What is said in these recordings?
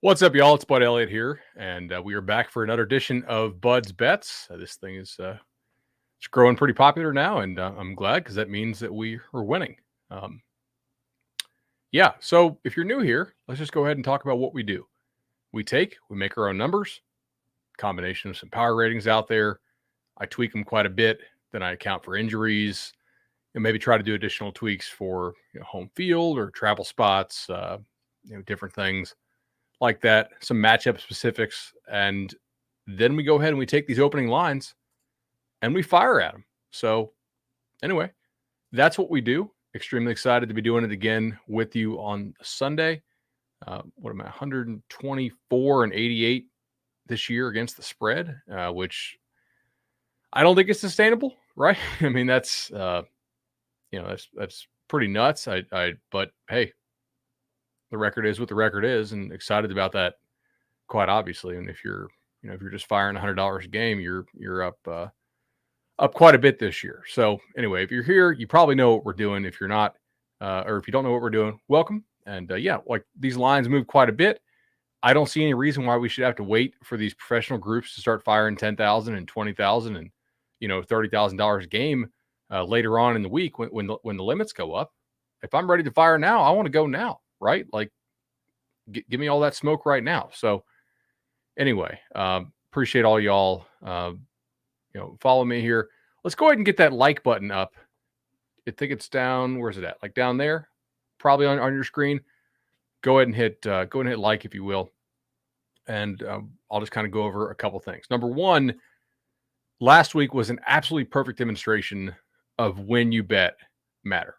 What's up, y'all? It's Bud Elliott here, and we are back for another edition of Bud's Bets. This thing is it's growing pretty popular now, and I'm glad because that means that we are winning. So if you're new here, let's just go ahead and talk about what we do. We make our own numbers, combination of some power ratings out there. I tweak them quite a bit. Then I account for injuries and maybe try to do additional tweaks for home field or travel spots, different things like that, some matchup specifics, and then we go ahead and we take these opening lines and we fire at them. So anyway, that's what we do. Extremely excited to be doing it again with you on Sunday. What am I, 124 and 88 this year against the spread, which I don't think is sustainable, right? I mean, that's pretty nuts. But hey, the record is what the record is, and excited about that, quite obviously. And if you're just firing $100 a game, you're up quite a bit this year. So anyway, if you're here, you probably know what we're doing. If you're not, or if you don't know what we're doing, welcome. And like these lines move quite a bit. I don't see any reason why we should have to wait for these professional groups to start firing $10,000 and $20,000 and $30,000 a game later on in the week when the limits go up. If I'm ready to fire now, I want to go now. Right? Like, give me all that smoke right now. So anyway, appreciate all y'all, follow me here. Let's go ahead and get that like button up. I think it's down. Where's it at? Like down there, probably on your screen. Go ahead and hit like, if you will. And I'll just kind of go over a couple things. Number one, last week was an absolutely perfect demonstration of when you bet matter.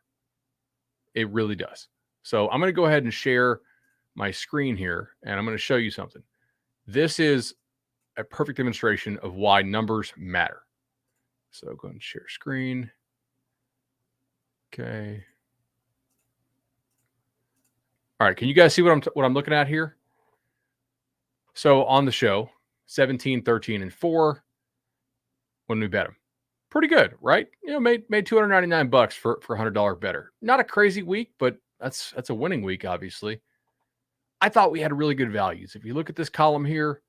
It really does. So I'm going to go ahead and share my screen here, and I'm going to show you something. This is a perfect demonstration of why numbers matter. So go ahead and share screen. Okay. All right. Can you guys see what I'm looking at here? So on the show, 17, 13, and 4 when we bet them. Pretty good, right? Made $299 for $100 better. Not a crazy week, but that's a winning week, obviously. I thought we had really good values. If you look at this column here,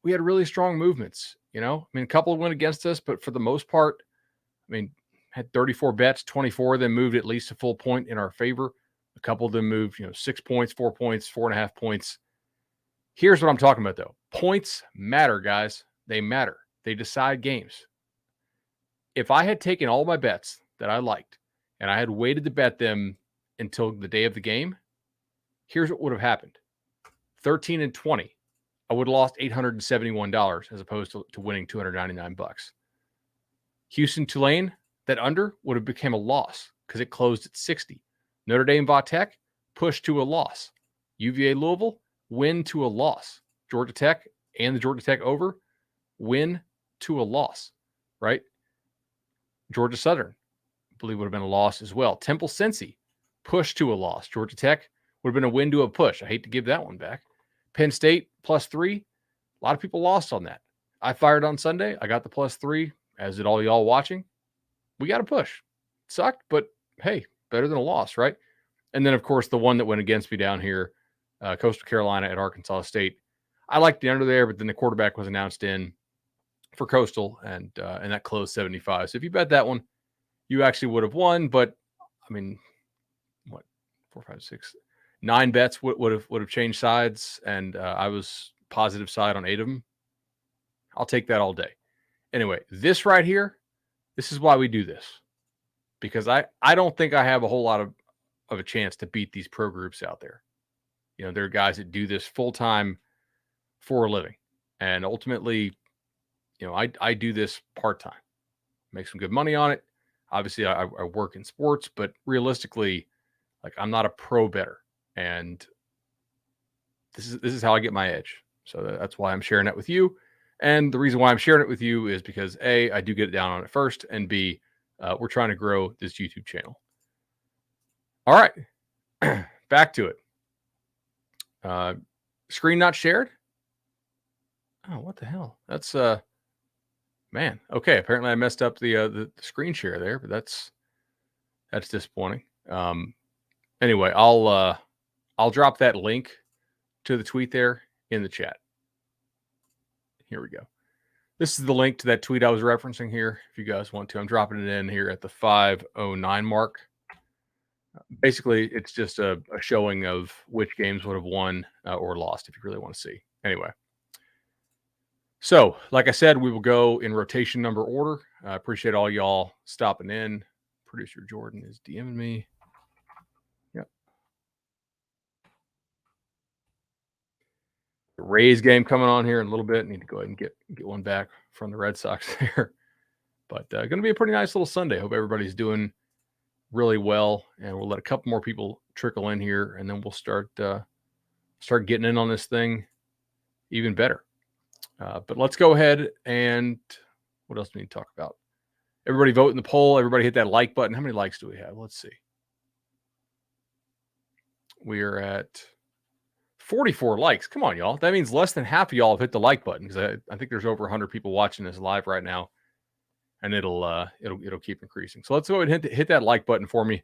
we had really strong movements. A couple went against us, but for the most part, had 34 bets, 24 of them moved at least a full point in our favor. A couple of them moved, 6 points, 4 points, 4.5 points. Here's what I'm talking about, though. Points matter, guys. They matter. They decide games. If I had taken all my bets that I liked and I had waited to bet them until the day of the game, here's what would have happened. 13 and 20, I would have lost $871 as opposed to winning $299. Houston Tulane, that under would have become a loss because it closed at 60. Notre Dame Vatech, push to a loss. UVA Louisville, win to a loss. Georgia Tech and the Georgia Tech over, win to a loss, right? Georgia Southern, I believe, would have been a loss as well. Temple Cincy, push to a loss. Georgia Tech would have been a win to a push. I hate to give that one back. Penn State, +3. A lot of people lost on that. I fired on Sunday. I got the +3, as did all y'all watching. We got a push. Sucked, but hey, better than a loss, right? And then, of course, the one that went against me down here, Coastal Carolina at Arkansas State. I liked the under there, but then the quarterback was announced in for Coastal, and that closed 75. So if you bet that one, you actually would have won. But what, 4, 5, 6, 9 bets would have changed sides, and I was positive side on 8 of them. I'll take that all day. Anyway, this right here, this is why we do this, because I don't think I have a whole lot of a chance to beat these pro groups out there. There are guys that do this full time for a living, and ultimately, I do this part time, make some good money on it. Obviously, I work in sports, but realistically, like, I'm not a pro bettor, and this is how I get my edge. So that's why I'm sharing that with you. And the reason why I'm sharing it with you is because A, I do get it down on it first, and B, we're trying to grow this YouTube channel. All right, back to it. Screen not shared. Oh, what the hell? That's man. Okay, apparently I messed up the screen share there, but that's disappointing. Anyway, I'll drop that link to the tweet there in the chat. Here we go. This is the link to that tweet I was referencing here. If you guys want to, I'm dropping it in here at the 5:09 mark. Basically, it's just a showing of which games would have won or lost if you really want to see. Anyway. So, like I said, we will go in rotation number order. I appreciate all y'all stopping in. Producer Jordan is DMing me. Yep. The Rays game coming on here in a little bit. Need to go ahead and get one back from the Red Sox there. But going to be a pretty nice little Sunday. Hope everybody's doing really well. And we'll let a couple more people trickle in here, and then we'll start getting in on this thing even better. But let's go ahead and what else do we need to talk about? Everybody vote in the poll. Everybody hit that like button. How many likes do we have? Let's see. We are at 44 likes. Come on, y'all. That means less than half of y'all have hit the like button because I think there's over 100 people watching this live right now, and it'll keep increasing. So let's go ahead and hit that like button for me,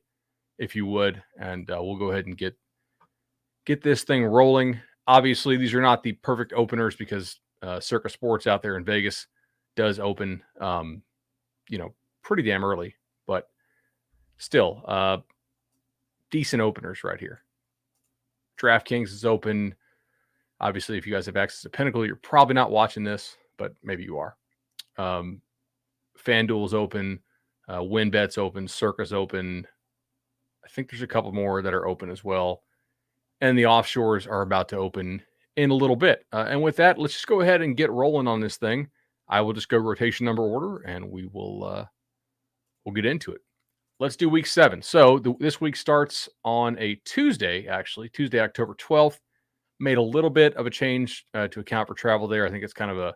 if you would, and we'll go ahead and get this thing rolling. Obviously, these are not the perfect openers because Circa Sports out there in Vegas does open, pretty damn early, but still decent openers right here. DraftKings is open. Obviously, if you guys have access to Pinnacle, you're probably not watching this, but maybe you are. FanDuel's open. WinBet's open. Circa's open. I think there's a couple more that are open as well. And the offshores are about to open in a little bit. And with that, let's just go ahead and get rolling on this thing. I will just go rotation number order, and we'll get into it. Let's do week 7. So this week starts on a Tuesday, actually, Tuesday, October 12th. Made a little bit of a change to account for travel there. I think it's kind of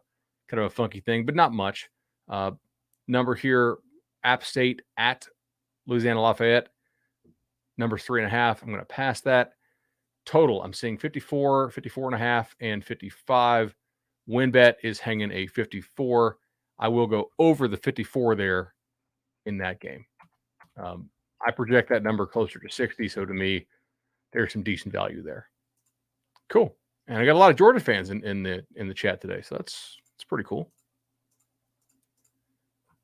a funky thing, but not much. Number here, App State at Louisiana Lafayette. Number 3.5. I'm going to pass that. Total, I'm seeing 54, 54.5, and 55. WinBet is hanging a 54. I will go over the 54 there in that game. I project that number closer to 60, so to me, there's some decent value there. Cool. And I got a lot of Georgia fans in the chat today, so that's pretty cool.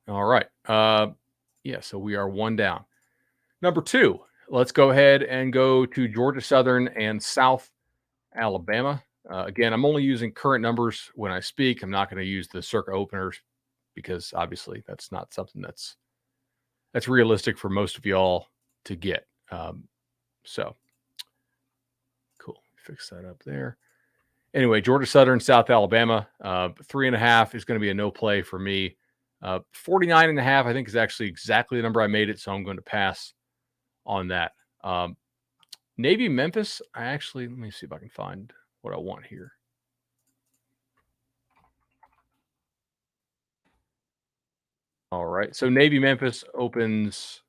All right. So we are one down. Number 2. Let's go ahead and go to Georgia Southern and South Alabama. Again, I'm only using current numbers when I speak. I'm not going to use the Circa openers because obviously that's not something that's realistic for most of y'all to get. So cool. Fix that up there. Anyway, Georgia Southern, South Alabama, 3.5 is going to be a no play for me. 49.5, I think, is actually exactly the number I made it, so I'm going to pass on that. Navy Memphis, let me see if I can find what I want here. All right, so Navy Memphis opens.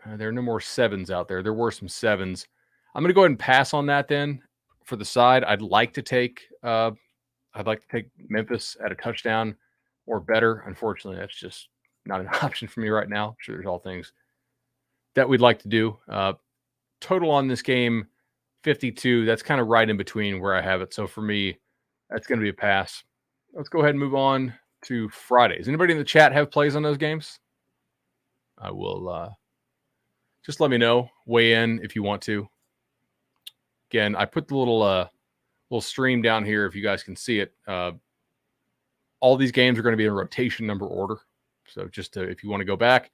There are no more 7s out there. There were some 7s. I'm going to go ahead and pass on that then. For the side, I'd like to take Memphis at a touchdown or better. Unfortunately, that's just not an option for me right now. I'm sure there's all things that we'd like to do. Total on this game, 52. That's kind of right in between where I have it. So for me, that's going to be a pass. Let's go ahead and move on to Friday. Does anybody in the chat have plays on those games? I will just let me know. Weigh in if you want to. Again, I put the little stream down here if you guys can see it. All these games are going to be in rotation number order. So if you want to go back,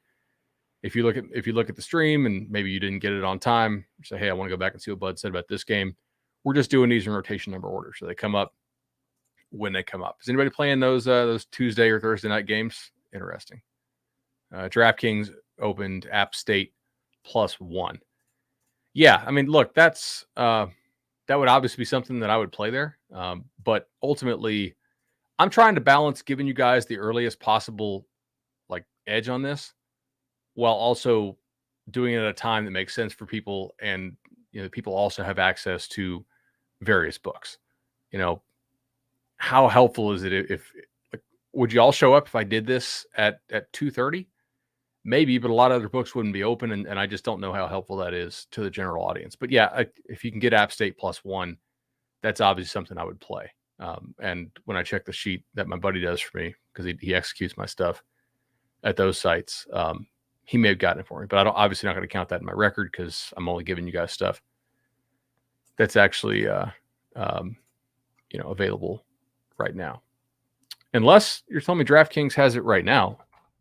if you look at the stream and maybe you didn't get it on time, say, hey, I want to go back and see what Bud said about this game. We're just doing these in rotation number order, so they come up when they come up. Is anybody playing those Tuesday or Thursday night games? Interesting. DraftKings opened App State +1. Yeah, I mean, look, that would obviously be something that I would play there. But ultimately, I'm trying to balance giving you guys the earliest possible edge on this, while also doing it at a time that makes sense for people, and people also have access to various books. How helpful is it if would you all show up if I did this at 2:30? Maybe, but a lot of other books wouldn't be open, and I just don't know how helpful that is to the general audience. But yeah, if you can get App State +1, that's obviously something I would play. And when I check the sheet that my buddy does for me, because he executes my stuff at those sites, he may have gotten it for me, but I don't obviously not going to count that in my record because I'm only giving you guys stuff that's actually available right now. Unless you're telling me DraftKings has it right now,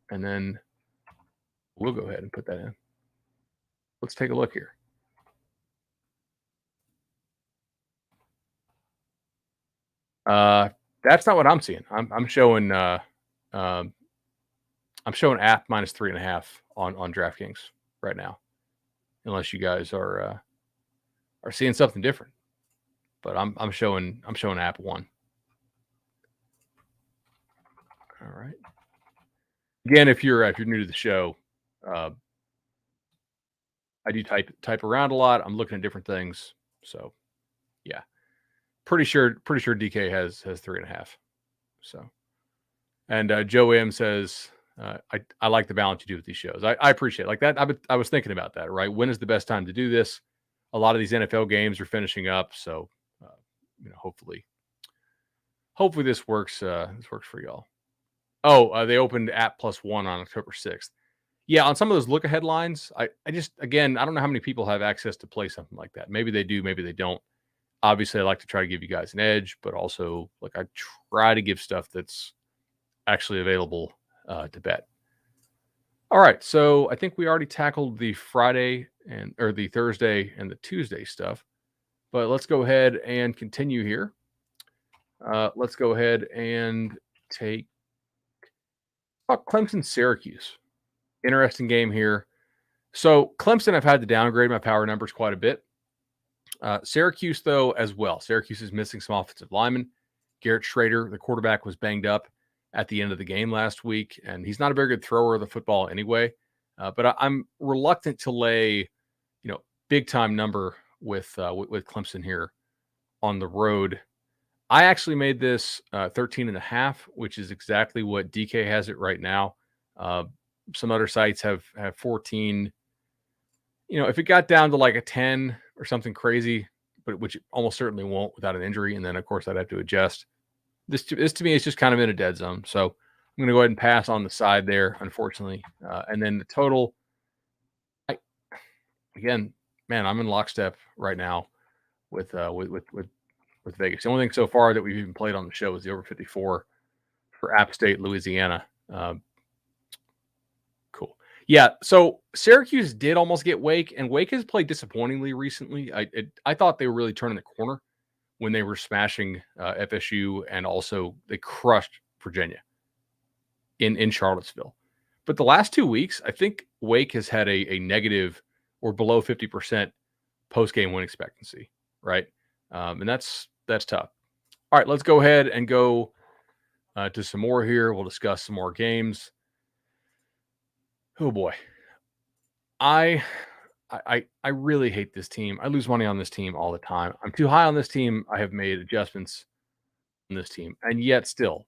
and then we'll go ahead and put that in. Let's take a look here. That's not what I'm seeing. I'm showing app minus 3.5 on DraftKings right now, unless you guys are seeing something different. But I'm showing app 1. All right. Again, if you're new to the show, I do type around a lot. I'm looking at different things. So yeah. Pretty sure DK has 3.5. So, and Joe M says, I like the balance you do with these shows. I appreciate it. Like that. I was thinking about that, right? When is the best time to do this? A lot of these NFL games are finishing up. So, hopefully this works. This works for y'all. Oh, they opened app +1 on October 6th. Yeah. On some of those look ahead lines, I don't know how many people have access to play something like that. Maybe they do, maybe they don't. Obviously, I like to try to give you guys an edge, but also like I try to give stuff that's actually available to bet. All right, so I think we already tackled the Friday or the Thursday and the Tuesday stuff, but let's go ahead and continue here. Let's go ahead and take Clemson Syracuse. Interesting game here. So Clemson, I've had to downgrade my power numbers quite a bit. Syracuse, though, as well. Syracuse is missing some offensive linemen. Garrett Schrader, the quarterback, was banged up at the end of the game last week, and he's not a very good thrower of the football anyway. But I'm reluctant to lay, big time number with Clemson here on the road. I actually made this 13.5, which is exactly what DK has it right now. Some other sites have 14. If it got down to like a 10 or something crazy, but which it almost certainly won't without an injury, and then of course I'd have to adjust. This to me is just kind of in a dead zone, so I'm going to go ahead and pass on the side there, unfortunately. And then the total, again, man, I'm in lockstep right now with Vegas. The only thing so far that we've even played on the show is the over 54 for App State, Louisiana. Cool. Yeah, so Syracuse did almost get Wake, and Wake has played disappointingly recently. I thought they were really turning the corner when they were smashing FSU, and also they crushed Virginia in Charlottesville. But the last 2 weeks, I think Wake has had a negative or below 50% post-game win expectancy, right? And that's tough. All right, let's go ahead and go to some more here. We'll discuss some more games. Oh boy, I really hate this team. I lose money on this team all the time. I'm too high on this team. I have made adjustments on this team, and yet still,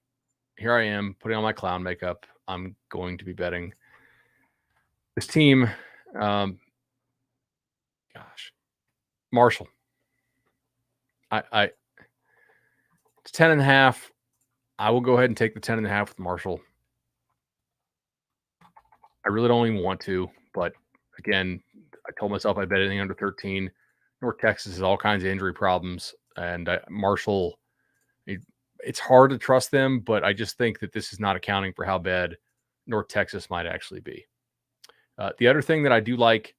here I am putting on my clown makeup. I'm going to be betting this team. Marshall. It's 10.5. I will go ahead and take the 10.5 with Marshall. I really don't even want to, but again, I told myself I'd bet anything under 13. North Texas has all kinds of injury problems, and Marshall, it's hard to trust them, but I just think that this is not accounting for how bad North Texas might actually be. The other thing that I do like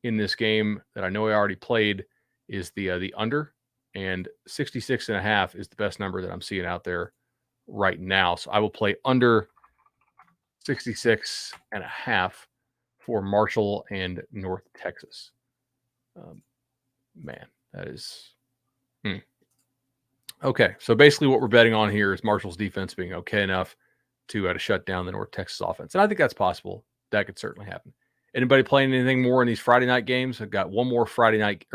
in this game that I know I already played is the under, and 66.5 is the best number that I'm seeing out there right now. So I will play under 66.5 for Marshall and North Texas. Man, that is okay. So basically, what we're betting on here is Marshall's defense being okay enough to shut down the North Texas offense, and I think that's possible. That could certainly happen. Anybody playing anything more in these Friday night games? I've got two more Friday night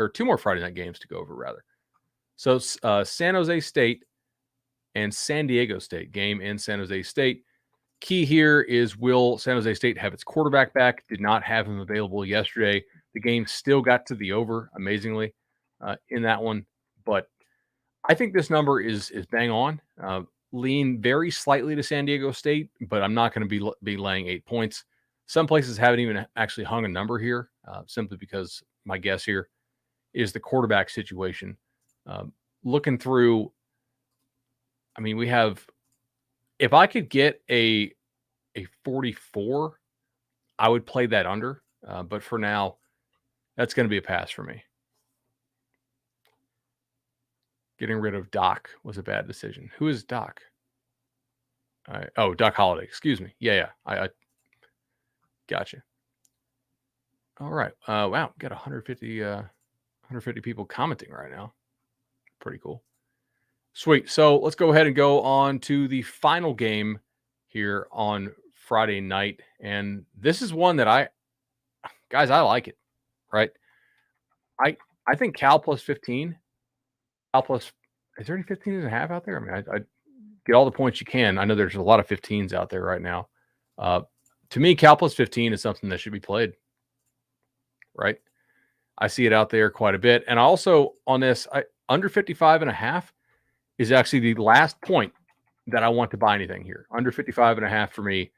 games to go over, rather. So San Jose State and San Diego State game in San Jose State. Key here is, will San Jose State have its quarterback back? Did not have him available yesterday. The game still got to the over, amazingly, in that one. But I think this number is bang on. Lean very slightly to San Diego State, but I'm not going to be laying 8 points. Some places haven't even actually hung a number here, simply because my guess here is the quarterback situation. Looking through, I mean, we have. If I could get a 44, I would play that under. But for now, that's going to be a pass for me. Getting rid of Doc was a bad decision. Who is Doc? Doc Holliday. Excuse me. Yeah. I gotcha. All right. Wow. Got 150 people commenting right now. Pretty cool. Sweet. So let's go ahead and go on to the final game here on Friday night. And this is one that I like it, right? I think Cal plus 15. Cal plus, is there any 15 and a half out there? I mean, I get all the points you can. I know there's a lot of 15s out there right now. To me, Cal plus 15 is something that should be played, right? I see it out there quite a bit. And also on this, under 55 and a half is actually the last point that I want to buy anything here. Under 55 and a half for me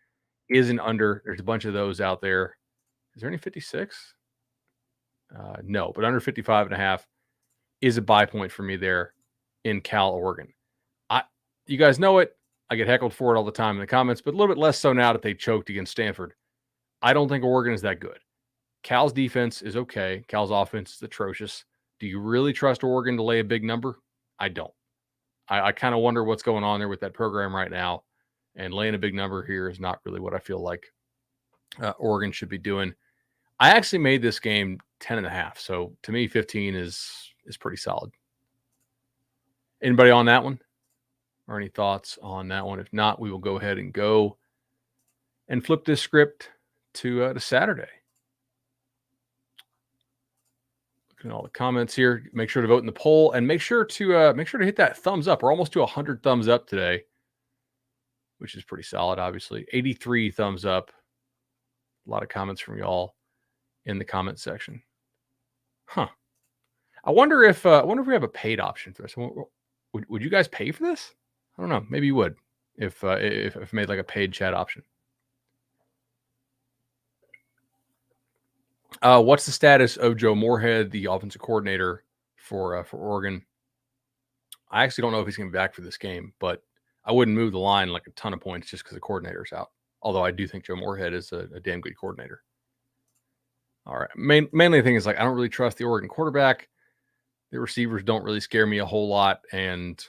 is an under. There's a bunch of those out there. Is there any 56? No, but under 55 and a half is a buy point for me there in Cal, Oregon. You guys know it. I get heckled for it all the time in the comments, but a little bit less so now that they choked against Stanford. I don't think Oregon is that good. Cal's defense is okay. Cal's offense is atrocious. Do you really trust Oregon to lay a big number? I don't. I kind of wonder what's going on there with that program right now. And laying a big number here is not really what I feel like Oregon should be doing. I actually made this game 10.5. So to me, 15 is pretty solid. Anybody on that one? Or any thoughts on that one? If not, we will go ahead and go and flip this script to Saturday. Looking at all the comments here. Make sure to vote in the poll and make sure to hit that thumbs up. We're almost to 100 thumbs up today, which is pretty solid. Obviously, 83 thumbs up. A lot of comments from y'all in the comment section. Huh. I wonder if we have a paid option for this. Would you guys pay for this? I don't know. Maybe you would if made like a paid chat option. What's the status of Joe Moorhead, the offensive coordinator for Oregon? I actually don't know if he's going to be back for this game, but I wouldn't move the line like a ton of points just because the coordinator's out. Although I do think Joe Moorhead is a damn good coordinator. All right. Mainly the thing is, like, I don't really trust the Oregon quarterback. The receivers don't really scare me a whole lot. And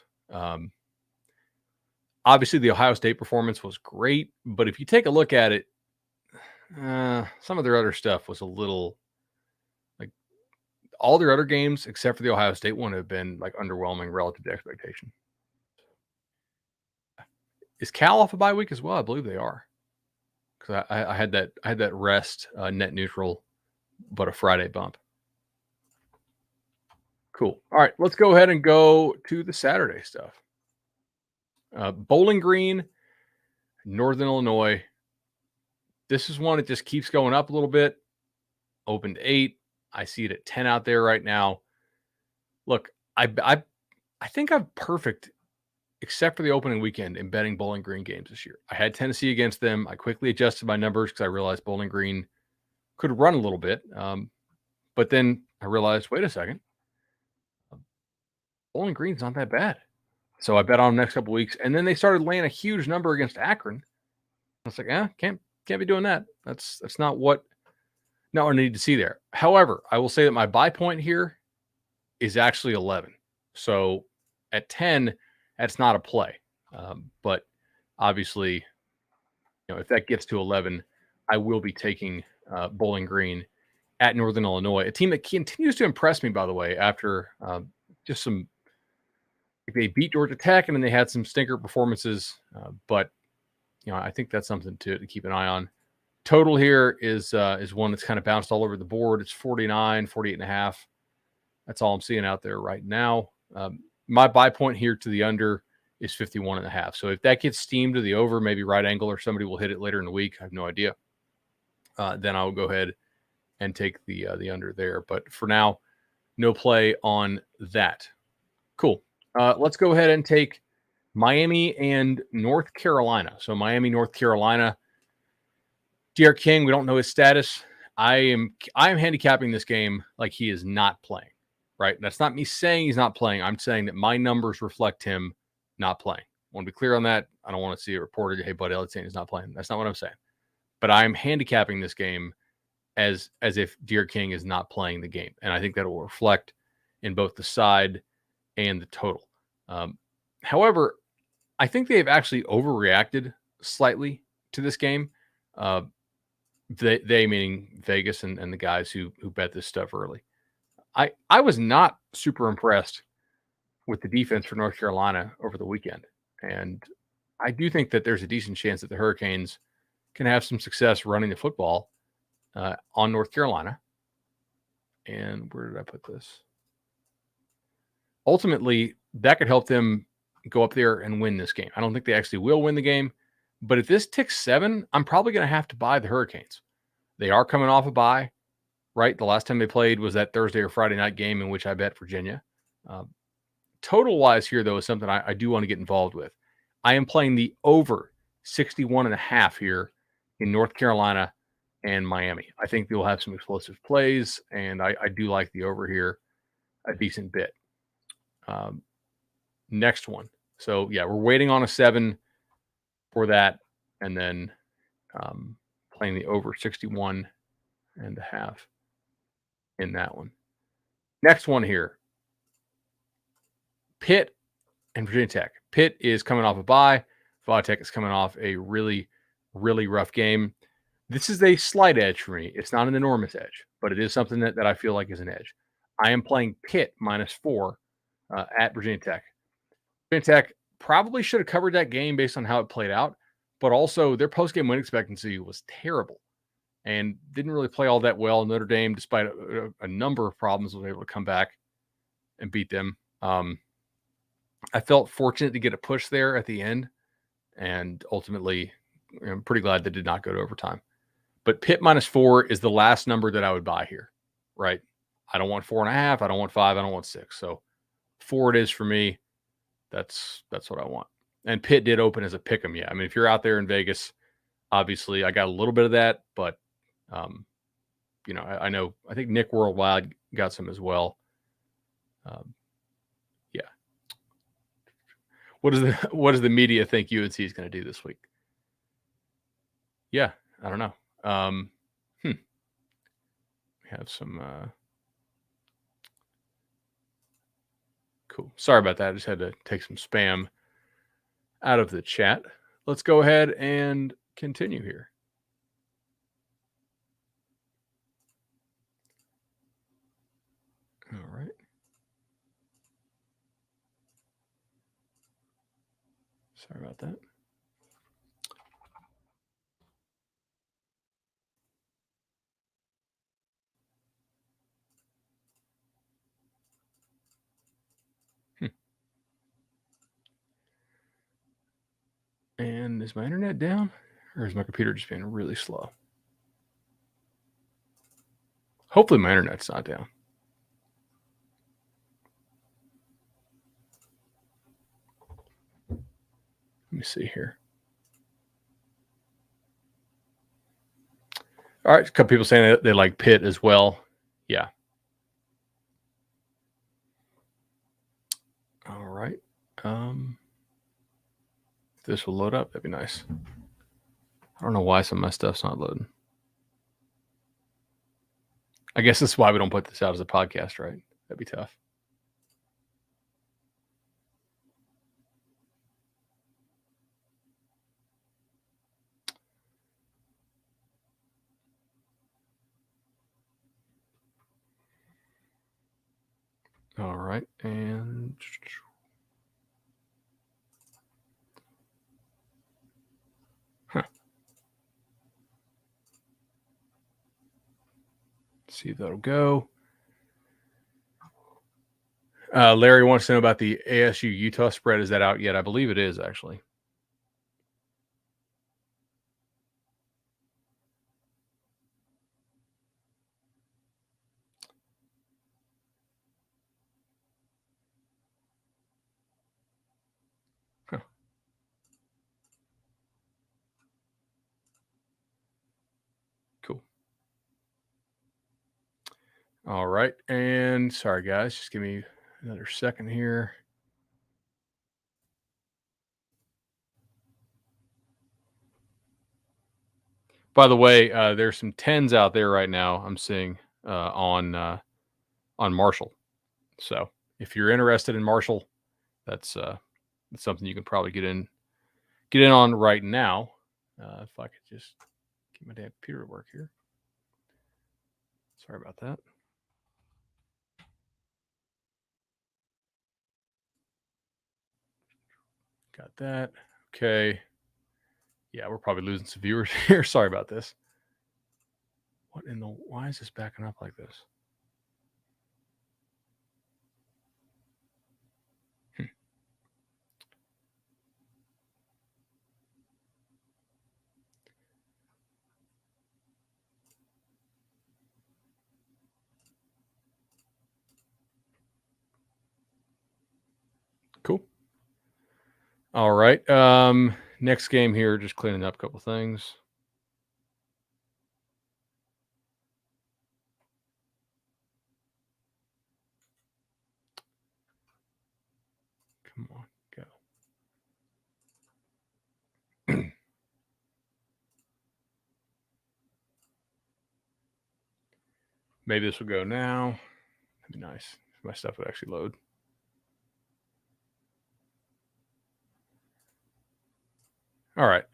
obviously the Ohio State performance was great. But if you take a look at it, some of their other stuff was a little, like, all their other games except for the Ohio State one have been like underwhelming relative to expectation. Is Cal off a bye week as well? I believe they are. Because I had that rest net neutral, but a Friday bump. Cool. All right, let's go ahead and go to the Saturday stuff. Bowling Green, Northern Illinois. This is one that just keeps going up a little bit. Opened 8. I see it at 10 out there right now. Look, I think I'm perfect, except for the opening weekend, in betting Bowling Green games this year. I had Tennessee against them. I quickly adjusted my numbers because I realized Bowling Green could run a little bit. But then I realized, wait a second. Bowling Green's not that bad. So I bet on them next couple weeks. And then they started laying a huge number against Akron. I was like, can't be doing that. That's not what I need to see there. However, I will say that my buy point here is actually 11. So at 10, that's not a play. But obviously, if that gets to 11, I will be taking Bowling Green at Northern Illinois, a team that continues to impress me, by the way, after just some. They beat Georgia Tech, and then they had some stinker performances. But I think that's something to keep an eye on. Total here is one that's kind of bounced all over the board. It's 49, 48.5. That's all I'm seeing out there right now. My buy point here to the under is 51.5. So if that gets steamed to the over, maybe right angle or somebody will hit it later in the week. I have no idea. Then I will go ahead and take the under there. But for now, no play on that. Cool. Let's go ahead and take Miami and North Carolina. So Miami, North Carolina. D'Eriq King, we don't know his status. I am handicapping this game like he is not playing. Right? That's not me saying he's not playing. I'm saying that my numbers reflect him not playing. I want to be clear on that. I don't want to see it reported, hey, Bud Elliott's saying he's not playing. That's not what I'm saying. But I'm handicapping this game as if D'Eriq King is not playing the game. And I think that will reflect in both the side and the total. However, I think they've actually overreacted slightly to this game. They meaning Vegas and the guys who bet this stuff early. I was not super impressed with the defense for North Carolina over the weekend. And I do think that there's a decent chance that the Hurricanes can have some success running the football on North Carolina. And where did I put this? Ultimately, that could help them go up there and win this game. I don't think they actually will win the game. But if this ticks 7, I'm probably going to have to buy the Hurricanes. They are coming off a bye, right? The last time they played was that Thursday or Friday night game in which I bet Virginia. Total-wise here, though, is something I do want to get involved with. I am playing the over 61.5 here in North Carolina and Miami. I think they'll have some explosive plays, and I do like the over here a decent bit. Next one. So, yeah, we're waiting on a 7 for that, and then playing the over 61.5 in that one. Next one here. Pitt and Virginia Tech. Pitt is coming off a bye. Virginia Tech is coming off a really, really rough game. This is a slight edge for me. It's not an enormous edge, but it is something that I feel like is an edge. I am playing Pitt -4 at Virginia Tech. Virginia Tech probably should have covered that game based on how it played out, but also their post-game win expectancy was terrible and didn't really play all that well. Notre Dame, despite a number of problems, was able to come back and beat them. I felt fortunate to get a push there at the end, and ultimately, I'm pretty glad that did not go to overtime. But Pitt -4 is the last number that I would buy here, right? I don't want 4.5. I don't want 5. I don't want 6. So 4 it is for me. That's what I want. And Pitt did open as a pick 'em. Yeah, I mean, if you're out there in Vegas, obviously I got a little bit of that, but I know I think Nick Worldwide got some as well. Yeah. What does the media think UNC is going to do this week? Yeah, I don't know. We have some cool. Sorry about that. I just had to take some spam out of the chat. Let's go ahead and continue here. All right. Sorry about that. And is my internet down? Or is my computer just being really slow? Hopefully my internet's not down. Let me see here. All right, a couple people saying that they like Pitt as well. Yeah. All right. If this will load up, that'd be nice. I don't know why some of my stuff's not loading. I guess that's why we don't put this out as a podcast, right? That'd be tough. All right. And see if that'll go. Larry wants to know about the ASU Utah spread. Is that out yet? I believe it is, actually. All right. And sorry, guys, just give me another second here. By the way, there's some 10s out there right now I'm seeing on Marshall. So if you're interested in Marshall, that's something you can probably get in on right now. If I could just get my damn computer to work here. Sorry about that. Got that. Okay. Yeah, we're probably losing some viewers here. Sorry about this. Why is this backing up like this? Cool. All right. Next game here, just cleaning up a couple things. Come on, go. Maybe this will go now. That'd be nice. My stuff would actually load. All right.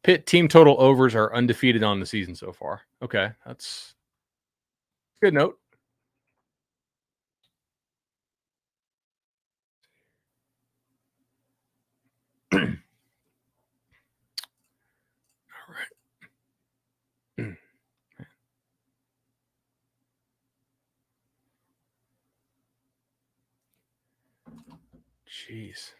Pitt team total overs are undefeated on the season so far. Okay, that's a good note. All right. Jeez.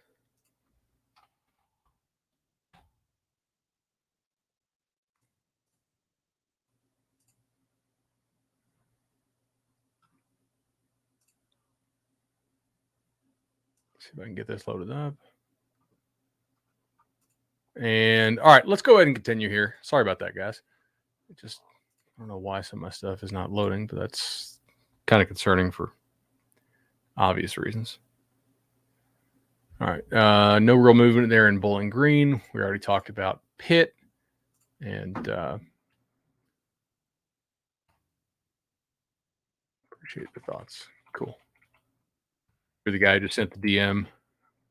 See if I can get this loaded up. And all right, let's go ahead and continue here. Sorry about that, guys. I don't know why some of my stuff is not loading, but that's kind of concerning for obvious reasons. All right. No real movement there in Bowling Green. We already talked about Pitt. And appreciate the thoughts. Cool. You're the guy who just sent the DM.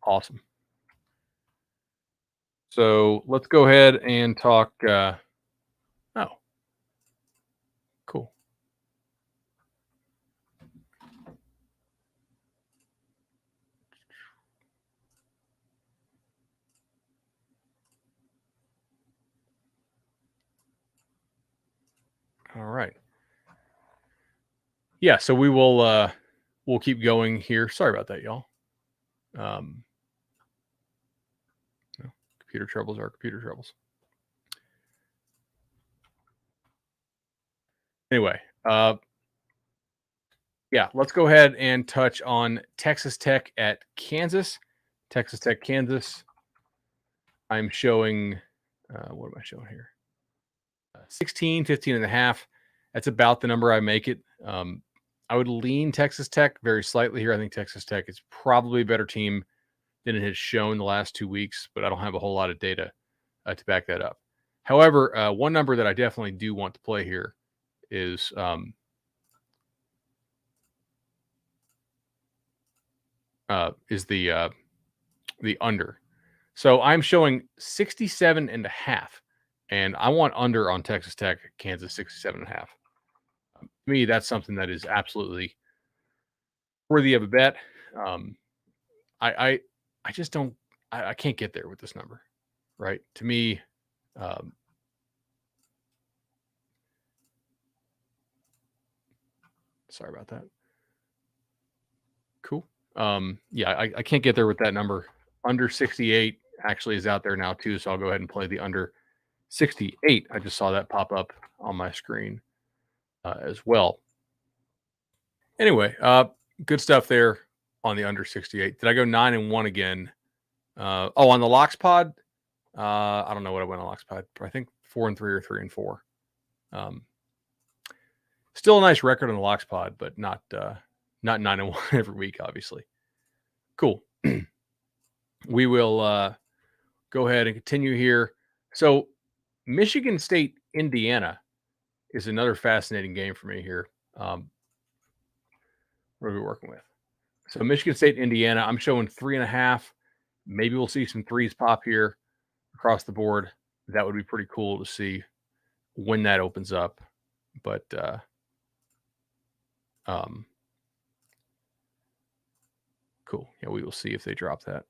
Awesome. So let's go ahead and talk. Oh, cool. All right. Yeah, so we'll keep going here. Sorry about that, y'all. Computer troubles are computer troubles. Anyway, yeah, let's go ahead and touch on Texas Tech at Kansas. Texas Tech, Kansas. I'm showing, what am I showing here? 16, 15 and a half. That's about the number I make it. I would lean Texas Tech very slightly here. I think Texas Tech is probably a better team than it has shown the last 2 weeks, but I don't have a whole lot of data to back that up. However, one number that I definitely do want to play here is the under. So I'm showing 67 and a half, and I want under on Texas Tech, Kansas 67 and a half. To me, that's something that is absolutely worthy of a bet. I just don't. I can't get there with this number, right? To me, sorry about that. Cool. Yeah, I can't get there with that number. Under 68 actually is out there now too, so I'll go ahead and play the under 68. I just saw that pop up on my screen as well. Anyway, good stuff there on the under 68. Did I go 9-1 again? On the Locks Pod, I don't know what I went on Locks Pod. I think 4-3 or 3-4. Still a nice record on the Locks Pod, but not 9-1 every week, obviously. Cool. We will go ahead and continue here. So Michigan State, Indiana is another fascinating game for me here. What are we working with? So Michigan State, Indiana, I'm showing 3.5. Maybe we'll see some threes pop here across the board. That would be pretty cool to see when that opens up. But cool. Yeah, we will see if they drop that.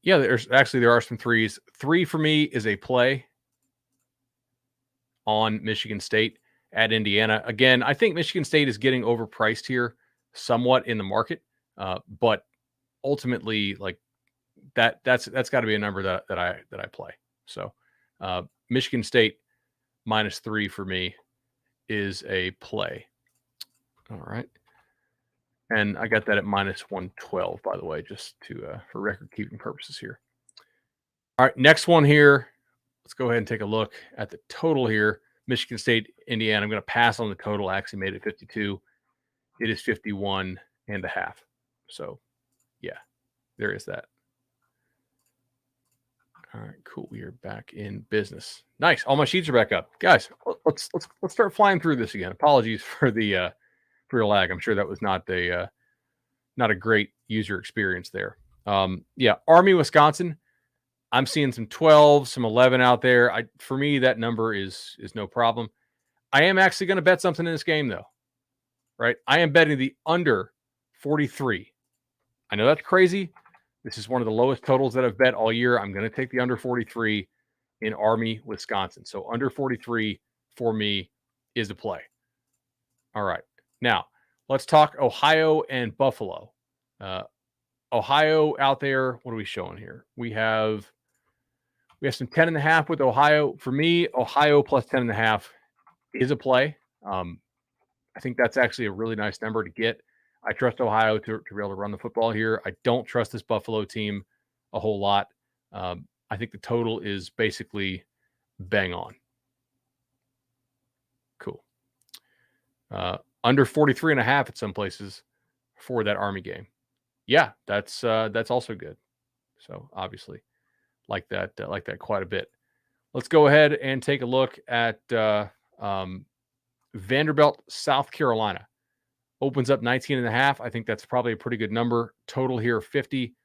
Yeah, there are some threes. 3 for me is a play on Michigan State at Indiana. Again, I think Michigan State is getting overpriced here somewhat in the market, but ultimately, like that's got to be a number that I play. So Michigan State -3 for me is a play. All right. And I got that at -112, by the way, just to for record keeping purposes here. All right, next one here. Let's go ahead and take a look at the total here. Michigan State, Indiana. I'm going to pass on the total. I actually made it 52. It is 51.5. So, yeah, there is that. All right, cool. We are back in business. Nice. All my sheets are back up, guys. Let's start flying through this again. Apologies for the lag. I'm sure that was not a great user experience there. Yeah, Army, Wisconsin. I'm seeing some 12, some 11 out there. For me, that number is no problem. I am actually going to bet something in this game, though. Right? I am betting the under 43. I know that's crazy. This is one of the lowest totals that I've bet all year. I'm going to take the under 43 in Army, Wisconsin. So under 43 for me is a play. All right. Now, let's talk Ohio and Buffalo. Ohio out there. What are we showing here? We have some 10.5 with Ohio. For me, Ohio plus 10.5 is a play. I think that's actually a really nice number to get. I trust Ohio to be able to run the football here. I don't trust this Buffalo team a whole lot. I think the total is basically bang on. Cool. Under 43.5 at some places for that Army game. Yeah, that's also good. So obviously like that quite a bit. Let's go ahead and take a look at Vanderbilt, South Carolina. Opens up 19.5. I think that's probably a pretty good number. Total here 50.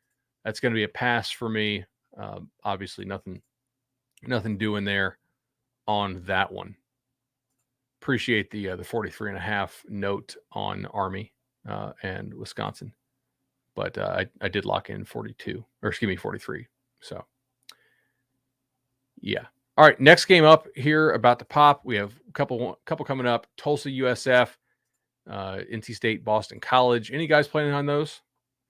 That's going to be a pass for me. Obviously nothing doing there on that one. Appreciate the 43.5 note on Army and Wisconsin. But I did lock in 43. So yeah. All right, next game up here about to pop. We have a couple coming up. Tulsa USF, NC State, Boston College. Any guys playing on those?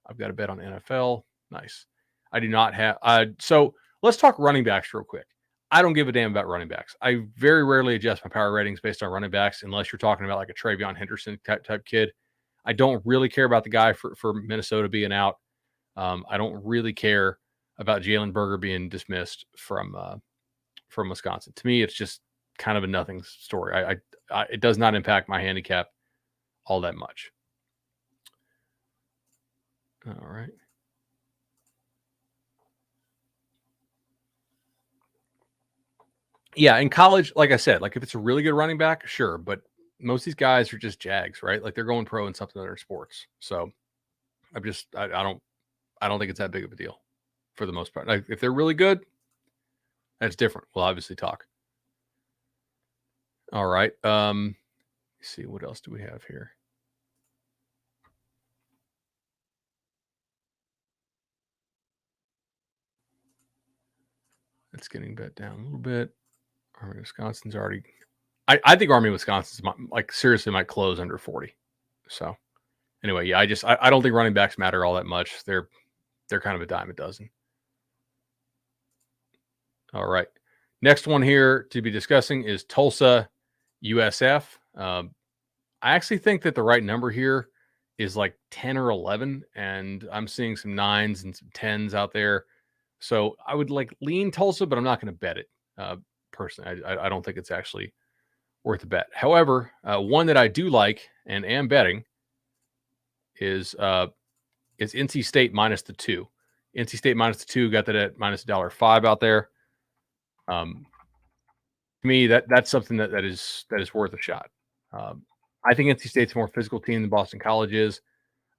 I've got a bet on NFL. Nice. I do not have. So let's talk running backs real quick. I don't give a damn about running backs. I very rarely adjust my power ratings based on running backs unless you're talking about like a Travion Henderson type kid. I don't really care about the guy for Minnesota being out. I don't really care about Jalen Berger being dismissed from Wisconsin. To me, it's just kind of a nothing story. It does not impact my handicap all that much. All right. Yeah, in college, like I said, like if it's a really good running back, sure, but most of these guys are just Jags, right? Like they're going pro in something other sports. So I don't think it's that big of a deal for the most part. Like if they're really good, that's different. We'll obviously talk. All right. Let's see, what else do we have here? It's getting bet down a little bit. Army, Wisconsin's already. I think Army, Wisconsin's seriously might close under 40. So anyway, yeah, I don't think running backs matter all that much. They're kind of a dime a dozen. All right. Next one here to be discussing is Tulsa USF. I actually think that the right number here is like 10 or 11, and I'm seeing some 9s and some 10s out there. So I would like lean Tulsa, but I'm not going to bet it. Personally, I don't think it's actually worth a bet. However, one that I do like and am betting is NC State minus the 2. NC State minus the 2, got that at minus $1.05 out there. To me, that's something that is worth a shot. I think NC State's a more physical team than Boston College is.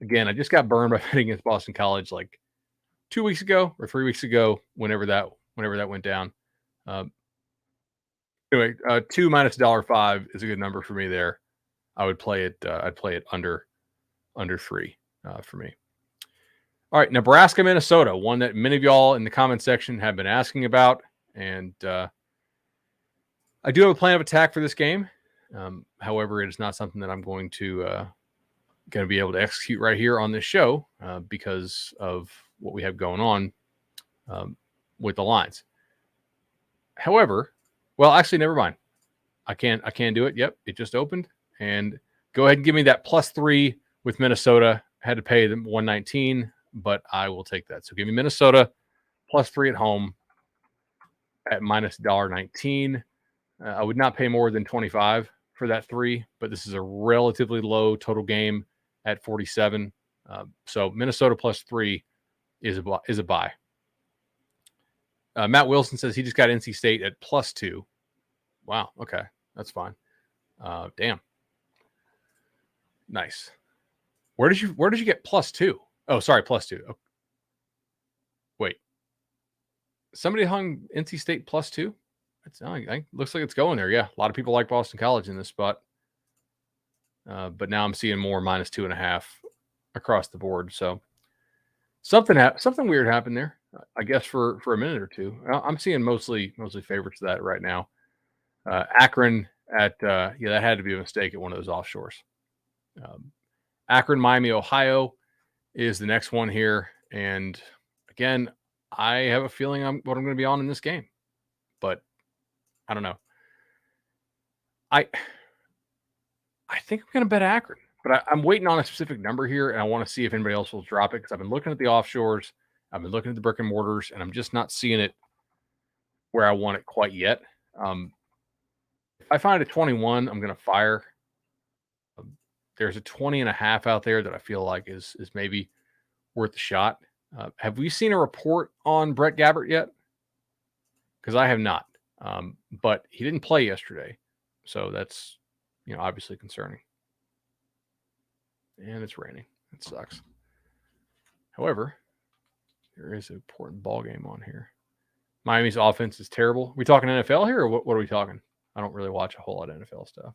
Again, I just got burned by betting against Boston College like 2 weeks ago or 3 weeks ago, whenever that went down. Anyway, 2 minus $1.05 is a good number for me there. I would play it. I'd play it under 3 for me. All right, Nebraska, Minnesota, one that many of y'all in the comment section have been asking about, and I do have a plan of attack for this game. However, it is not something that I'm going to be able to execute right here on this show because of what we have going on with the lines. However, well, actually, never mind. I can do it. Yep, it just opened. And go ahead and give me that +3 with Minnesota. I had to pay them $119, but I will take that. So give me Minnesota +3 at home at minus $1.19. I would not pay more than 25 for that 3, but this is a relatively low total game at 47. So Minnesota +3 is a buy. Matt Wilson says he just got NC State at +2. Wow. Okay. That's fine. Damn. Nice. Where did you get +2? Oh, sorry. +2. Oh. Wait, somebody hung NC State +2. Looks like it's going there. Yeah. A lot of people like Boston College in this spot. But now I'm seeing more -2.5 across the board. So something weird happened there, I guess, for a minute or two. I'm seeing mostly favorites to that right now. Akron at that had to be a mistake at one of those offshores. Akron, Miami, Ohio is the next one here, and again, I have a feeling what I'm going to be on in this game, but I don't know. I think I'm going to bet Akron, but I'm waiting on a specific number here, and I want to see if anybody else will drop it because I've been looking at the offshores, I've been looking at the brick and mortars, and I'm just not seeing it where I want it quite yet. If I find a 21, I'm going to fire. There's a 20.5 out there that I feel like is maybe worth a shot. Have we seen a report on Brett Gabbert yet? Because I have not. But he didn't play yesterday, so that's obviously concerning. And it's raining. It sucks. However, there is an important ball game on here. Miami's offense is terrible. Are we talking NFL here, or what are we talking? I don't really watch a whole lot of NFL stuff.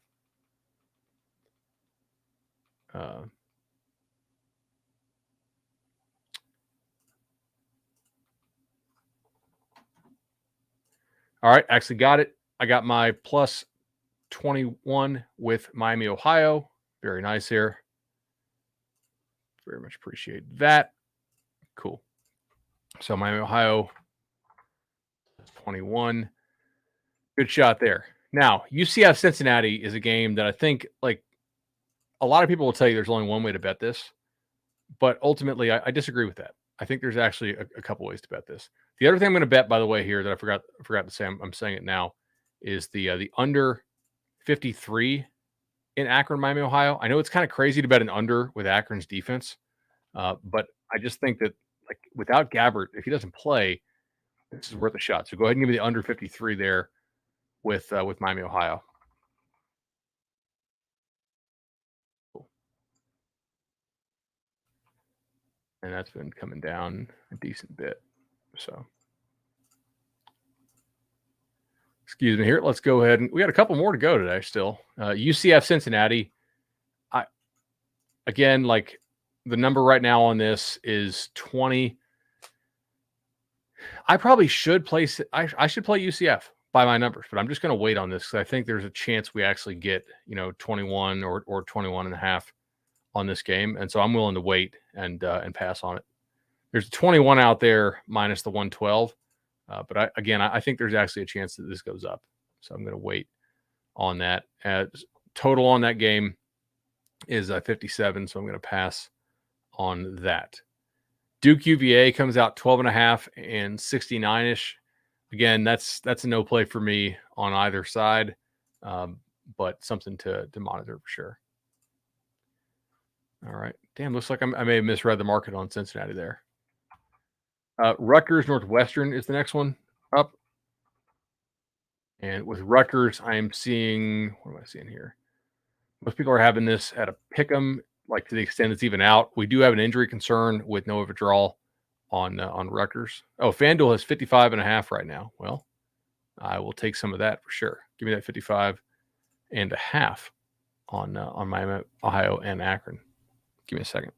All right, actually got it. I got my +21 with Miami, Ohio. Very nice here. Very much appreciate that. Cool. So Miami, Ohio, 21. Good shot there. Now, UCF Cincinnati is a game that I think, like, a lot of people will tell you there's only one way to bet this, but ultimately I disagree with that. I think there's actually a couple ways to bet this. The other thing I'm going to bet, by the way, here that I forgot to say, I'm saying it now, is the under 53 in Akron, Miami, Ohio. I know it's kind of crazy to bet an under with Akron's defense, but I just think that, like, without Gabbert, if he doesn't play, this is worth a shot. So go ahead and give me the under 53 there with Miami, Ohio. Cool. And that's been coming down a decent bit. So, excuse me here. Let's go ahead, and we got a couple more to go today still. UCF Cincinnati. Again, like, the number right now on this is 20. I probably should place it. I should play UCF by my numbers, but I'm just going to wait on this because I think there's a chance we actually get 21 or 21.5 on this game, and so I'm willing to wait and pass on it. There's a 21 out there minus the 112, but I think there's actually a chance that this goes up, so I'm going to wait on that. Total on that game is 57, so I'm going to pass on that. Duke UVA comes out 12.5 and 69-ish. Again, that's a no play for me on either side. but something to monitor for sure. All right. Damn, looks like I may have misread the market on Cincinnati there. Rutgers Northwestern is the next one up. And with Rutgers, I'm seeing, what am I seeing here? Most people are having this at a pick 'em, like to the extent it's even out. We do have an injury concern with no withdrawal on Rutgers. Oh, FanDuel has 55.5 right now. Well, I will take some of that for sure. Give me that 55.5 on Miami, Ohio, and Akron. Give me a second.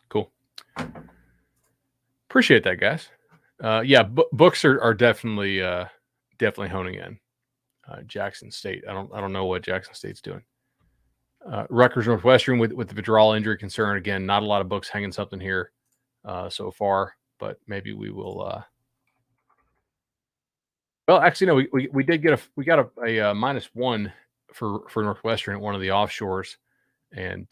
Cool. Appreciate that, guys. Yeah, books are definitely honing in. Jackson State. I don't know what Jackson State's doing. Rutgers Northwestern with the withdrawal injury concern. Again, not a lot of books hanging something here so far, but maybe we will. Well, actually, no. We did get a -1 for Northwestern at one of the offshores, and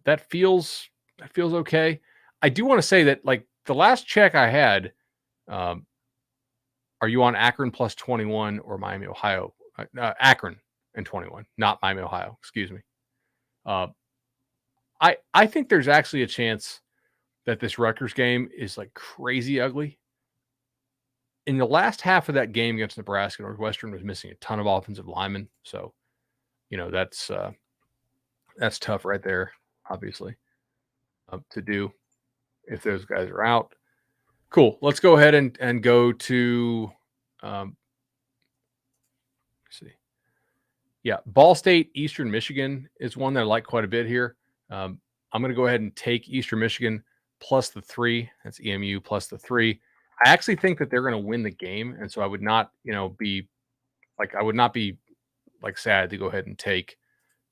that feels okay. I do want to say that, like, the last check I had, are you on Akron plus 21 or Miami, Ohio? Akron and 21, not Miami, Ohio. Excuse me. I think there's actually a chance that this Rutgers game is like crazy ugly. In the last half of that game against Nebraska, Northwestern was missing a ton of offensive linemen. So, that's tough right there, obviously, to do if those guys are out. Cool. Let's go ahead and go to, let's see. Yeah, Ball State, Eastern Michigan is one that I like quite a bit here. I'm going to go ahead and take Eastern Michigan plus the 3. That's EMU plus the 3. I actually think that they're going to win the game, and so I would not, be like sad to go ahead and take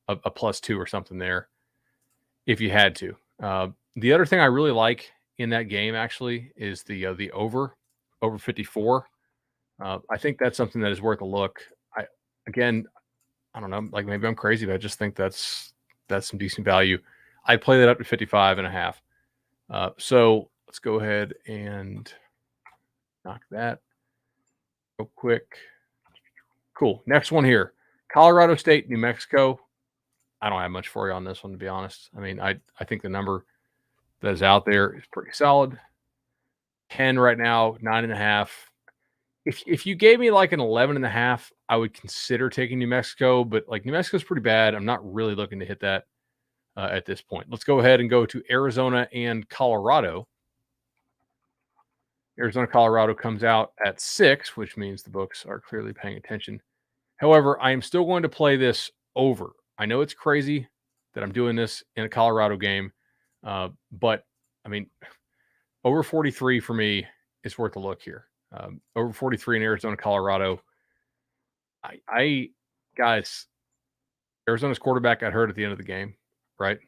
a plus 2 or something there if you had to. The other thing I really like in that game actually is the over 54. I think that's something that is worth a look. I don't know, like maybe I'm crazy, but I just think that's some decent value. I'd play that up to 55.5. So let's go ahead and knock that real quick. Cool. Next one here. Colorado State, New Mexico. I don't have much for you on this one, to be honest. I mean, I think the number that is out there is pretty solid. 10 right now, 9.5. If you gave me like an 11.5, I would consider taking New Mexico, but like New Mexico's pretty bad. I'm not really looking to hit that at this point. Let's go ahead and go to Arizona and Colorado. Arizona, Colorado comes out at 6, which means the books are clearly paying attention. However, I am still going to play this over. I know it's crazy that I'm doing this in a Colorado game, but I mean, over 43 for me is worth a look here. Over 43 in Arizona, Colorado. Guys, Arizona's quarterback got hurt at the end of the game, right?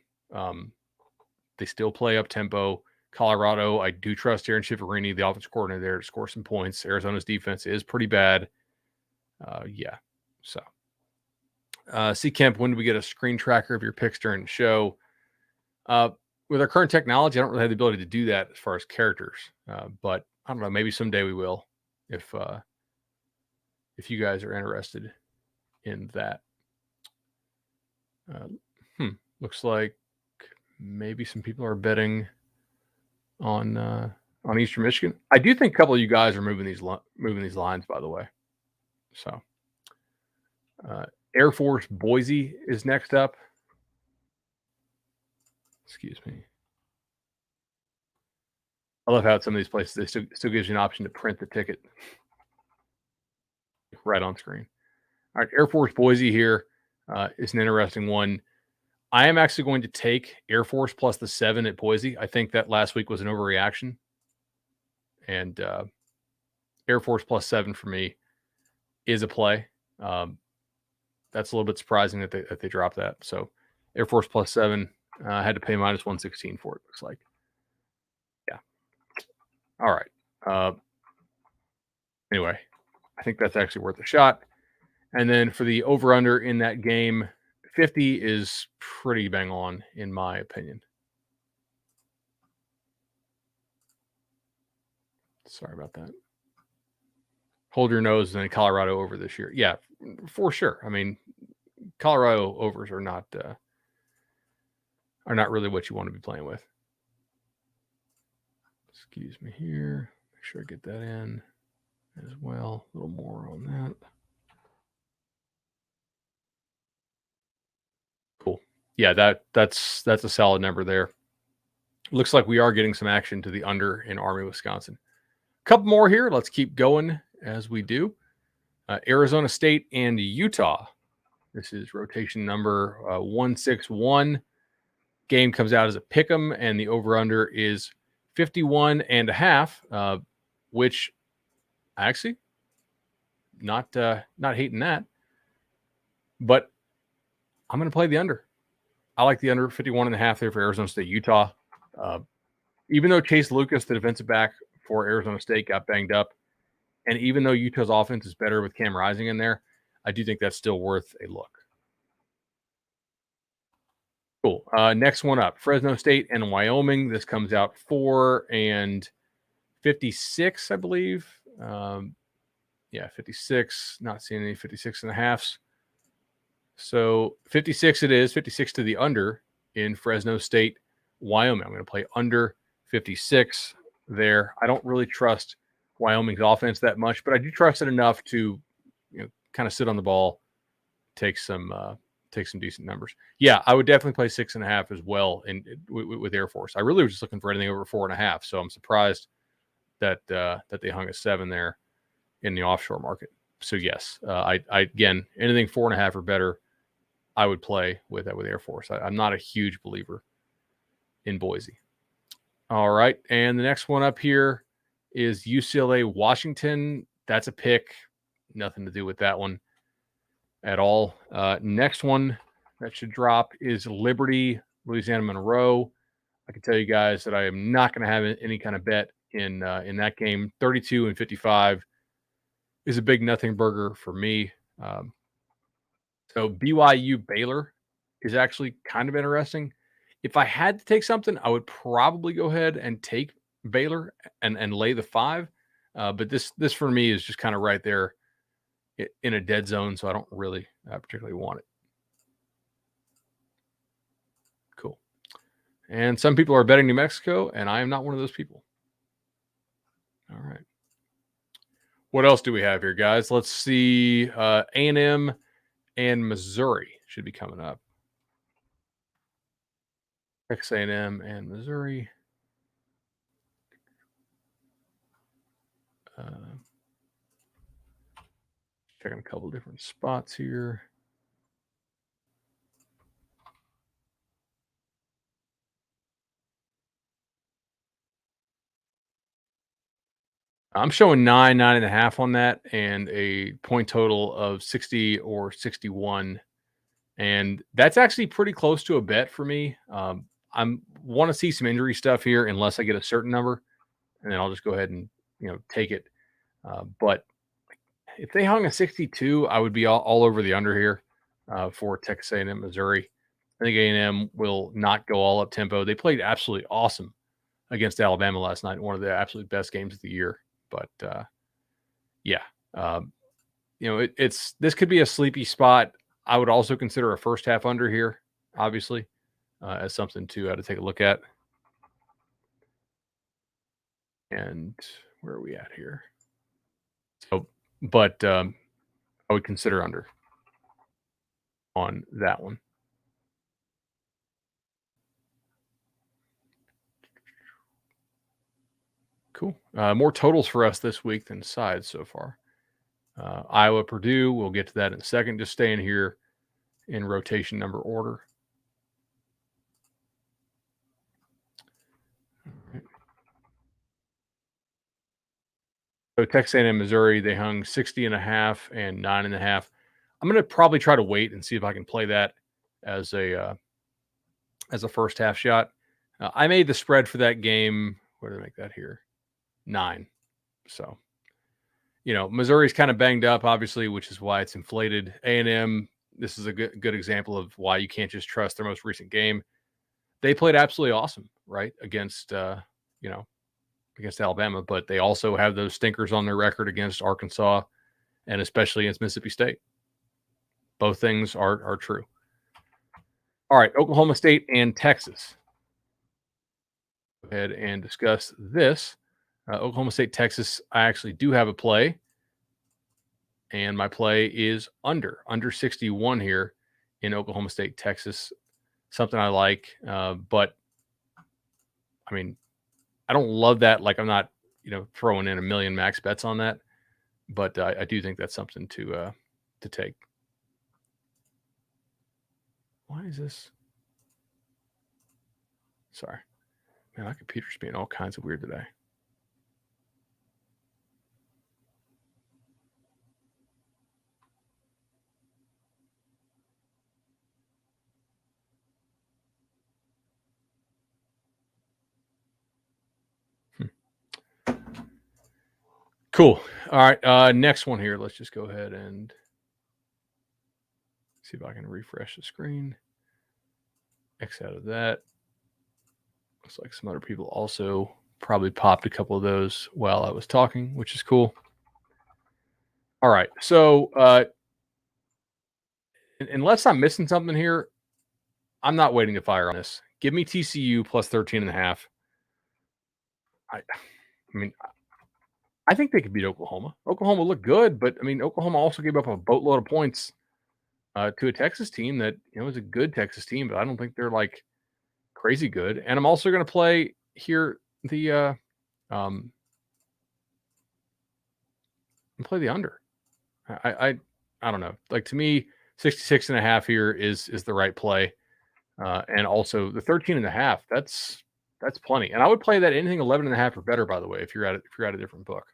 They still play up tempo. Colorado, I do trust Aaron Schifferini, the offensive coordinator there, to score some points. Arizona's defense is pretty bad. Yeah. So, C. Kemp, when do we get a screen tracker of your picks during the show? With our current technology, I don't really have the ability to do that as far as characters. But I don't know, maybe someday we will, if you guys are interested in that. Looks like maybe some people are betting on Eastern Michigan. I do think a couple of you guys are moving these lines, by the way. So, Air Force Boise is next up. Excuse me. I love how at some of these places they still gives you an option to print the ticket right on screen. All right, Air Force Boise here is an interesting one. I am actually going to take Air Force plus the 7 at Boise. I think that last week was an overreaction. And Air Force plus 7 for me is a play. That's a little bit surprising that they dropped that. So Air Force plus 7, I had to pay minus 116 for it, looks like. Yeah. All right. Anyway, I think that's actually worth a shot. And then for the over-under in that game, 50 is pretty bang on, in my opinion. Sorry about that. Hold your nose and then Colorado over this year. Yeah, for sure. I mean, Colorado overs are not really what you want to be playing with. Excuse me here. Make sure I get that in as well. A little more on that. Cool. Yeah, that's a solid number there. Looks like we are getting some action to the under in Army, Wisconsin. A couple more here. Let's keep going as we do. Arizona State and Utah. This is rotation number 161. Game comes out as a pick 'em, and the over-under is 51.5, which actually not hating that. But I'm going to play the under. I like the under 51.5 there for Arizona State, Utah. Even though Chase Lucas, the defensive back for Arizona State, got banged up, and even though Utah's offense is better with Cam Rising in there, I do think that's still worth a look. Cool. Next one up, Fresno State and Wyoming. This comes out 4-56, I believe. 56. Not seeing any 56.5s. So 56 it is, 56 to the under in Fresno State, Wyoming. I'm going to play under 56 there. I don't really trust Wyoming's offense that much, but I do trust it enough to, kind of sit on the ball, take some decent numbers. Yeah, I would definitely play 6.5 as well with Air Force. I really was just looking for anything over 4.5, so I'm surprised that they hung a 7 there in the offshore market. So yes, I again, anything 4.5 or better, I would play with Air Force. I'm not a huge believer in Boise. All right, and the next one up here is UCLA Washington. That's a pick. Nothing to do with that one at all. Next one that should drop is Liberty Louisiana Monroe. I can tell you guys that I am not going to have any kind of bet in that game. 32-55 is a big nothing burger for me. So BYU Baylor is actually kind of interesting. If I had to take something, I would probably go ahead and take Baylor and lay the 5. But this for me is just kind of right there in a dead zone, so I don't really particularly want it. Cool. And some people are betting New Mexico, and I am not one of those people. All right. What else do we have here, guys? Let's see. A&M and Missouri should be coming up. Texas A&M and Missouri. Checking a couple different spots here. I'm showing 9.5 on that, and a point total of 60 or 61. And that's actually pretty close to a bet for me. I'm want to see some injury stuff here unless I get a certain number, and then I'll just go ahead and take it. But if they hung a 62, I would be all over the under here for Texas A&M Missouri. I think A&M will not go all up tempo. They played absolutely awesome against Alabama last night, one of the absolute best games of the year. But this could be a sleepy spot. I would also consider a first half under here, obviously, as something to take a look at. And where are we at here? So, but I would consider under on that one. Cool. More totals for us this week than sides so far. Iowa, Purdue, we'll get to that in a second. Just staying here in rotation number order. So Texas A&M Missouri, they hung 60.5 and 9.5. I'm going to probably try to wait and see if I can play that as a first half shot. I made the spread for that game. Where did I make that here? 9. So, Missouri's kind of banged up, obviously, which is why it's inflated. A&M, this is a good example of why you can't just trust their most recent game. They played absolutely awesome, right, against you know against Alabama, but they also have those stinkers on their record against Arkansas and especially against Mississippi State. Both things are true. All right, Oklahoma State and Texas. Go ahead and discuss this. Oklahoma State, Texas. I actually do have a play, and my play is under 61 here in Oklahoma State, Texas. Something I like, but I mean, I don't love that. Like, I'm not, throwing in a million max bets on that, but I do think that's something to take. Why is this? Sorry, man, my computer's being all kinds of weird today. Cool. All right. Next one here. Let's just go ahead and see if I can refresh the screen. X out of that. Looks like some other people also probably popped a couple of those while I was talking, which is cool. All right. So unless I'm missing something here, I'm not waiting to fire on this. Give me TCU plus 13.5. I mean, I think they could beat Oklahoma. Oklahoma looked good, but I mean, Oklahoma also gave up a boatload of points to a Texas team that is a good Texas team, but I don't think they're like crazy good. And I'm also going to play here the play the under. I don't know. Like, to me, 66.5 here is the right play, and also the 13.5. That's plenty. And I would play that anything 11.5 or better. By the way, if you're at a different book.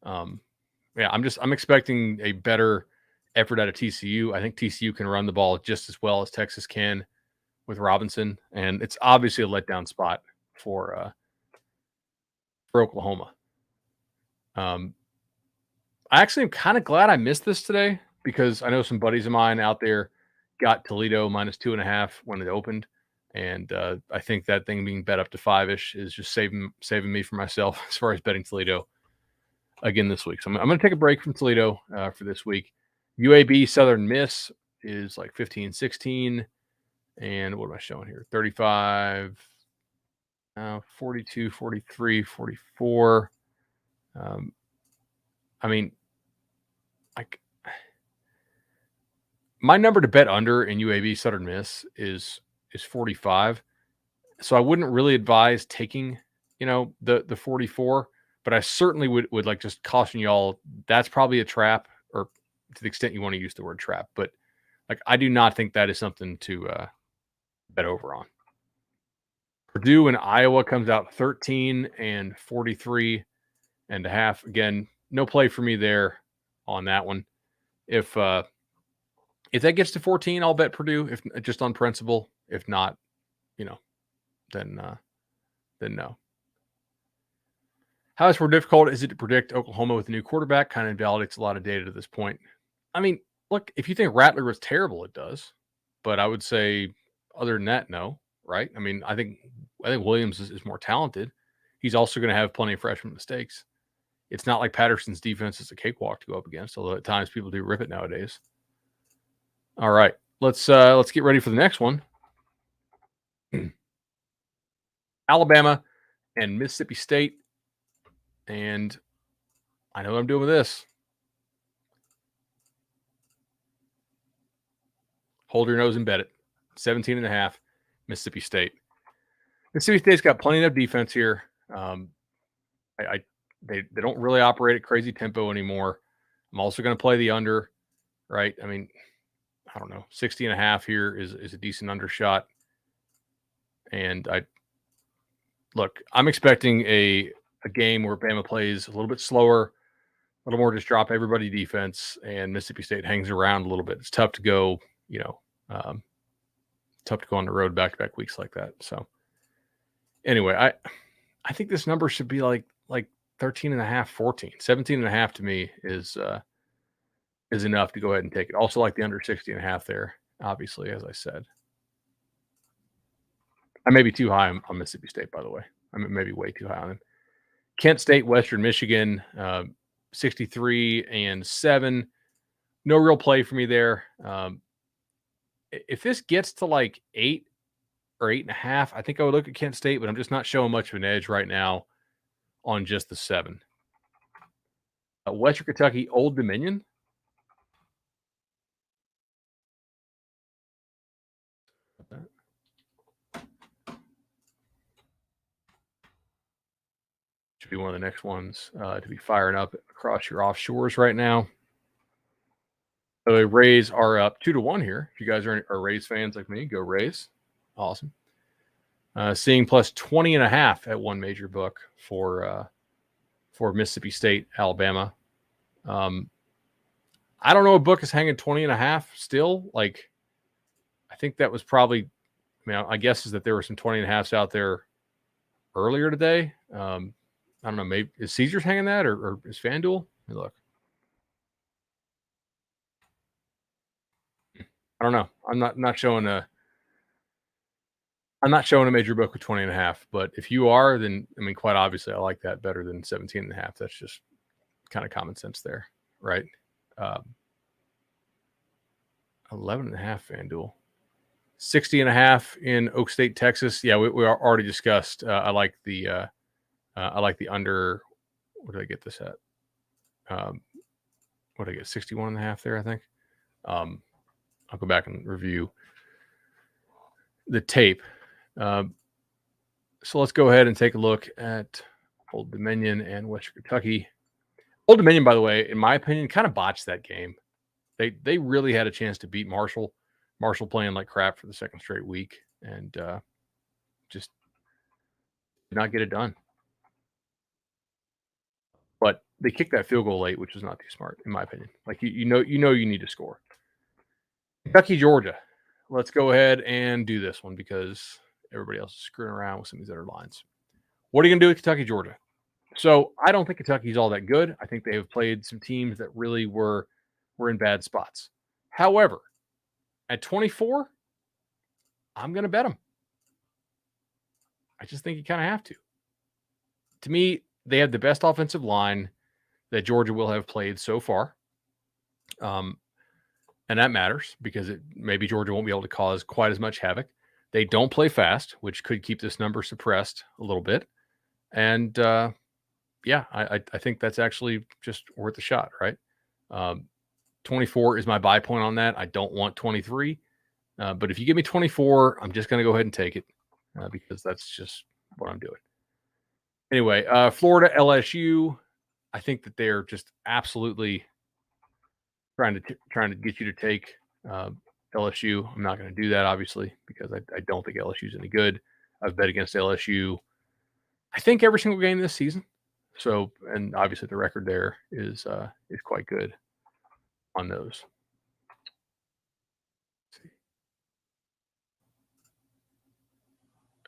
Yeah, I'm expecting a better effort out of TCU. I think TCU can run the ball just as well as Texas can with Robinson, and it's obviously a letdown spot for Oklahoma. I actually am kind of glad I missed this today because I know some buddies of mine out there got Toledo minus 2.5 when it opened, and I think that thing being bet up to 5-ish is just saving me for myself as far as betting Toledo again this week. So I'm going to take a break from Toledo for this week. UAB Southern Miss is like 15-16. And what am I showing here? 35, 42, 43, 44. I mean, my number to bet under in UAB Southern Miss is 45. So I wouldn't really advise taking, the 44. But I certainly would like just caution y'all, that's probably a trap, or to the extent you want to use the word trap. But like, I do not think that is something to bet over on. Purdue and Iowa comes out 13 and 43.5. Again, no play for me there on that one. If that gets to 14, I'll bet Purdue, if just on principle. If not, then no. How much more difficult is it to predict Oklahoma with a new quarterback? Kind of invalidates a lot of data to this point. I mean, look, if you think Rattler was terrible, it does. But I would say, other than that, no, right? I mean, I think Williams is more talented. He's also going to have plenty of freshman mistakes. It's not like Patterson's defense is a cakewalk to go up against, although at times people do rip it nowadays. All right, let's get ready for the next one. Alabama and Mississippi State. And I know what I'm doing with this. Hold your nose and bet it. 17.5, Mississippi State. Mississippi State's got plenty of defense here. They don't really operate at crazy tempo anymore. I'm also going to play the under, right? I mean, I don't know. 60.5 here is a decent undershot. And I'm expecting a game where Bama plays a little bit slower, a little more just drop everybody defense, and Mississippi State hangs around a little bit. It's tough to go, tough to go on the road back-to-back weeks like that. So anyway, I think this number should be like 13.5, 14. 17.5 to me is is enough to go ahead and take it. Also like the under 60.5 there, obviously, as I said. I may be too high on Mississippi State, by the way. I mean, maybe way too high on them. Kent State, Western Michigan, 63-7. No real play for me there. If this gets to like 8 or 8.5, I think I would look at Kent State, but I'm just not showing much of an edge right now on just the 7. Western Kentucky, Old Dominion. Should be one of the next ones to be firing up across your offshores right now. So the Rays are up 2-1 here. If you guys are Rays fans like me, go Rays. Awesome. Seeing plus 20.5 at one major book for Mississippi State, Alabama. I don't know. A book is hanging 20.5 still. Like, I think that was probably, I guess is that there were some 20.5s out there earlier today. I don't know. Maybe is Caesars hanging that or is FanDuel? Let me look. I don't know. I'm not showing a major book with 20.5, but if you are, then quite obviously I like that better than 17.5. That's just kind of common sense there, right? 11.5 FanDuel, 60.5 in Oak State, Texas. Yeah, we already discussed. I like the under. What did I get this at? What did I get? 61.5 there, I think. I'll go back and review the tape. So let's go ahead and take a look at Old Dominion and Western Kentucky. Old Dominion, by the way, in my opinion, kind of botched that game. They really had a chance to beat Marshall. Marshall playing like crap for the second straight week and just did not get it done. But they kicked that field goal late, which was not too smart, in my opinion. Like you know you need to score. Kentucky, Georgia. Let's go ahead and do this one because everybody else is screwing around with some of these other lines. What are you going to do with Kentucky, Georgia? So I don't think Kentucky's all that good. I think they have played some teams that really were in bad spots. However, at 24, I'm going to bet them. I just think you kind of have to. To me, they have the best offensive line that Georgia will have played so far. And that matters because maybe Georgia won't be able to cause quite as much havoc. They don't play fast, which could keep this number suppressed a little bit. And I think that's actually just worth a shot, right? 24 is my buy point on that. I don't want 23. But if you give me 24, I'm just going to go ahead and take it because that's just what I'm doing. Anyway, Florida, LSU. I think that they're just absolutely trying to get you to take LSU. I'm not going to do that, obviously, because I don't think LSU is any good. I've bet against LSU, I think, every single game this season. So, and obviously the record there is quite good on those.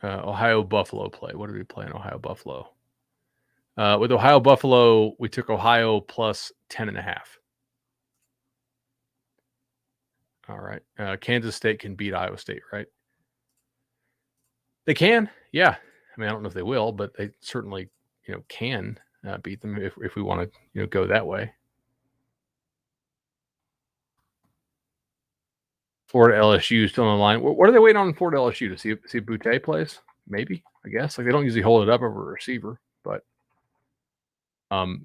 Ohio Buffalo play. What did we play in Ohio Buffalo? With Ohio Buffalo, we took Ohio plus 10.5. All right. Kansas State can beat Iowa State, right? They can. Yeah. I don't know if they will, but they certainly, can beat them if we want to, go that way. Florida LSU still on the line. What are they waiting on Florida LSU to see if Boutte plays? Maybe, I guess. Like they don't usually hold it up over a receiver, but got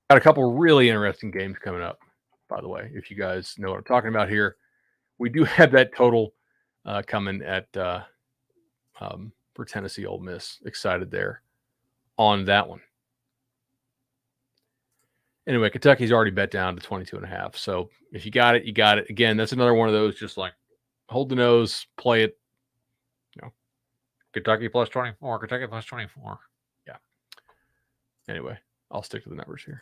a couple really interesting games coming up. By the way, if you guys know what I'm talking about here, we do have that total coming at for Tennessee Ole Miss. Excited there on that one. Anyway, Kentucky's already bet down to 22.5. So if you got it, you got it. Again, that's another one of those just like hold the nose, play it. Kentucky plus 24, Kentucky plus 24. Yeah. Anyway, I'll stick to the numbers here.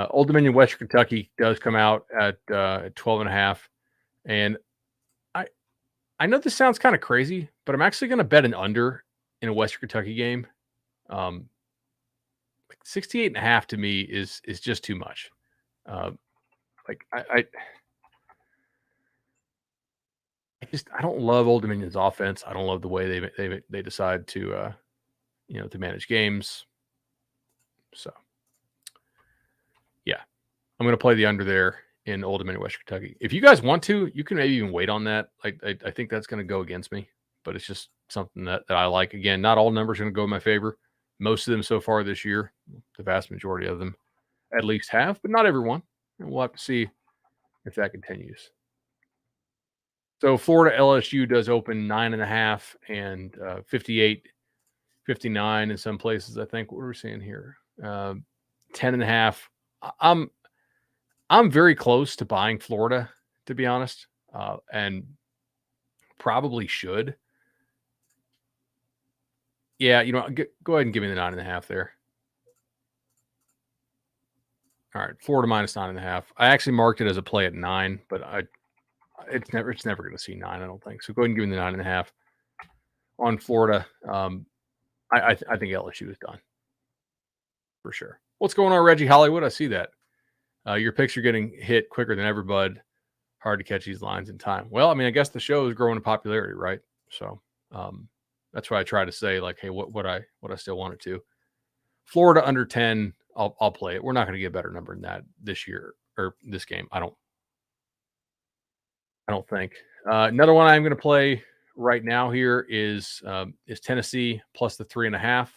Old Dominion, Western Kentucky does come out at 12.5. And I know this sounds kind of crazy, but I'm actually going to bet an under in a Western Kentucky game. Like 68.5 to me is just too much. Like I don't love Old Dominion's offense. I don't love the way they decide to to manage games. So yeah, I'm going to play the under there in Old Dominion, West Kentucky. If you guys want to, you can maybe even wait on that. I think that's going to go against me, but it's just something that I like. Again, not all numbers are going to go in my favor. Most of them so far this year, the vast majority of them at least have, but not everyone. And we'll have to see if that continues. So Florida LSU does open 9.5 and 58, 59 in some places. I think what are we seeing here? 10.5. I'm very close to buying Florida, to be honest, and probably should. Yeah, go ahead and give me the 9.5 there. All right, Florida minus 9.5. I actually marked it as a play at 9, but it's never going to see 9. I don't think so. Go ahead and give me the 9.5 on Florida. I think LSU is done for sure. What's going on, Reggie Hollywood? I see that. Your picks are getting hit quicker than ever, bud. Hard to catch these lines in time. Well, I mean, I guess the show is growing in popularity, right? So that's why I try to say, like, hey, what I still want it to. Florida under 10, I'll play it. We're not going to get a better number than that this year or this game. I don't think. Another one I'm going to play right now here is Tennessee plus the 3.5. I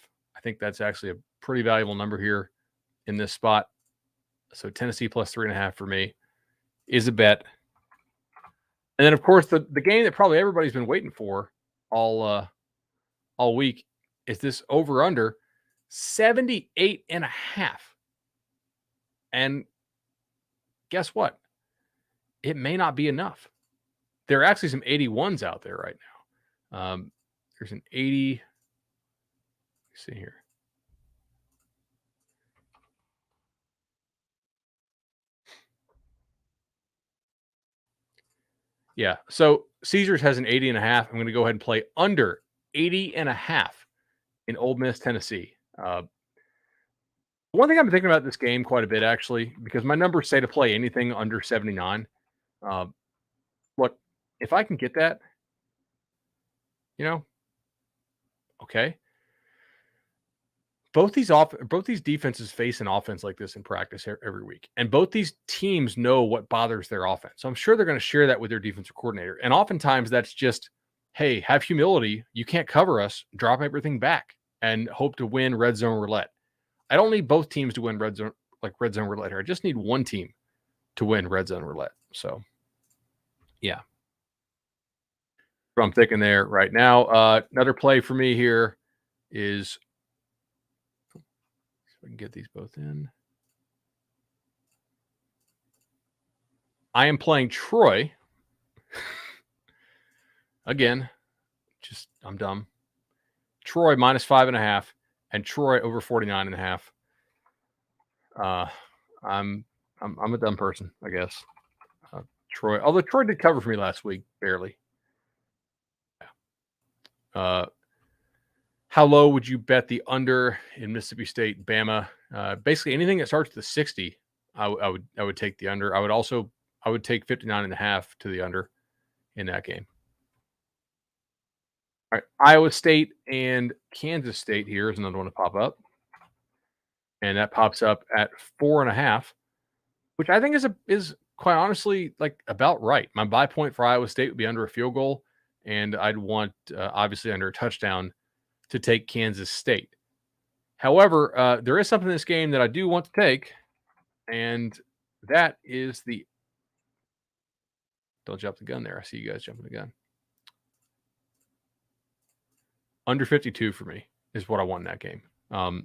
think that's actually a pretty valuable number here in this spot. So Tennessee plus 3.5 for me is a bet. And then, of course, the game that probably everybody's been waiting for all week is this over-under 78.5. And guess what? It may not be enough. There are actually some 81s out there right now. There's an 80. Let's see here. Yeah. So Caesars has an 80.5. I'm going to go ahead and play under 80.5 in Ole Miss, Tennessee. One thing I've been thinking about this game quite a bit, actually, because my numbers say to play anything under 79. Look, if I can get that, okay. Both these defenses face an offense like this in practice every week, and both these teams know what bothers their offense. So I'm sure they're going to share that with their defensive coordinator. And oftentimes that's just, hey, have humility. You can't cover us. Drop everything back and hope to win red zone roulette. I don't need both teams to win red zone roulette here. I just need one team to win red zone roulette. So, yeah. What I'm thinking there right now. Another play for me here is, if I can get these both in. I am playing Troy. Again, I'm dumb. Troy minus 5.5 and Troy over 49.5. I'm a dumb person, I guess. Troy, although Troy did cover for me last week, barely. How low would you bet the under in Mississippi State, Bama? Basically anything that starts with 60, I would take the under. I would take 59.5 to the under in that game. All right, Iowa State and Kansas State here is another one to pop up. And that pops up at 4.5, which I think is quite honestly like about right. My buy point for Iowa State would be under a field goal, and I'd want obviously under a touchdown to take Kansas State. However, there is something in this game that I do want to take, and that is the – don't jump the gun there. I see you guys jumping the gun. Under 52 for me is what I want in that game. I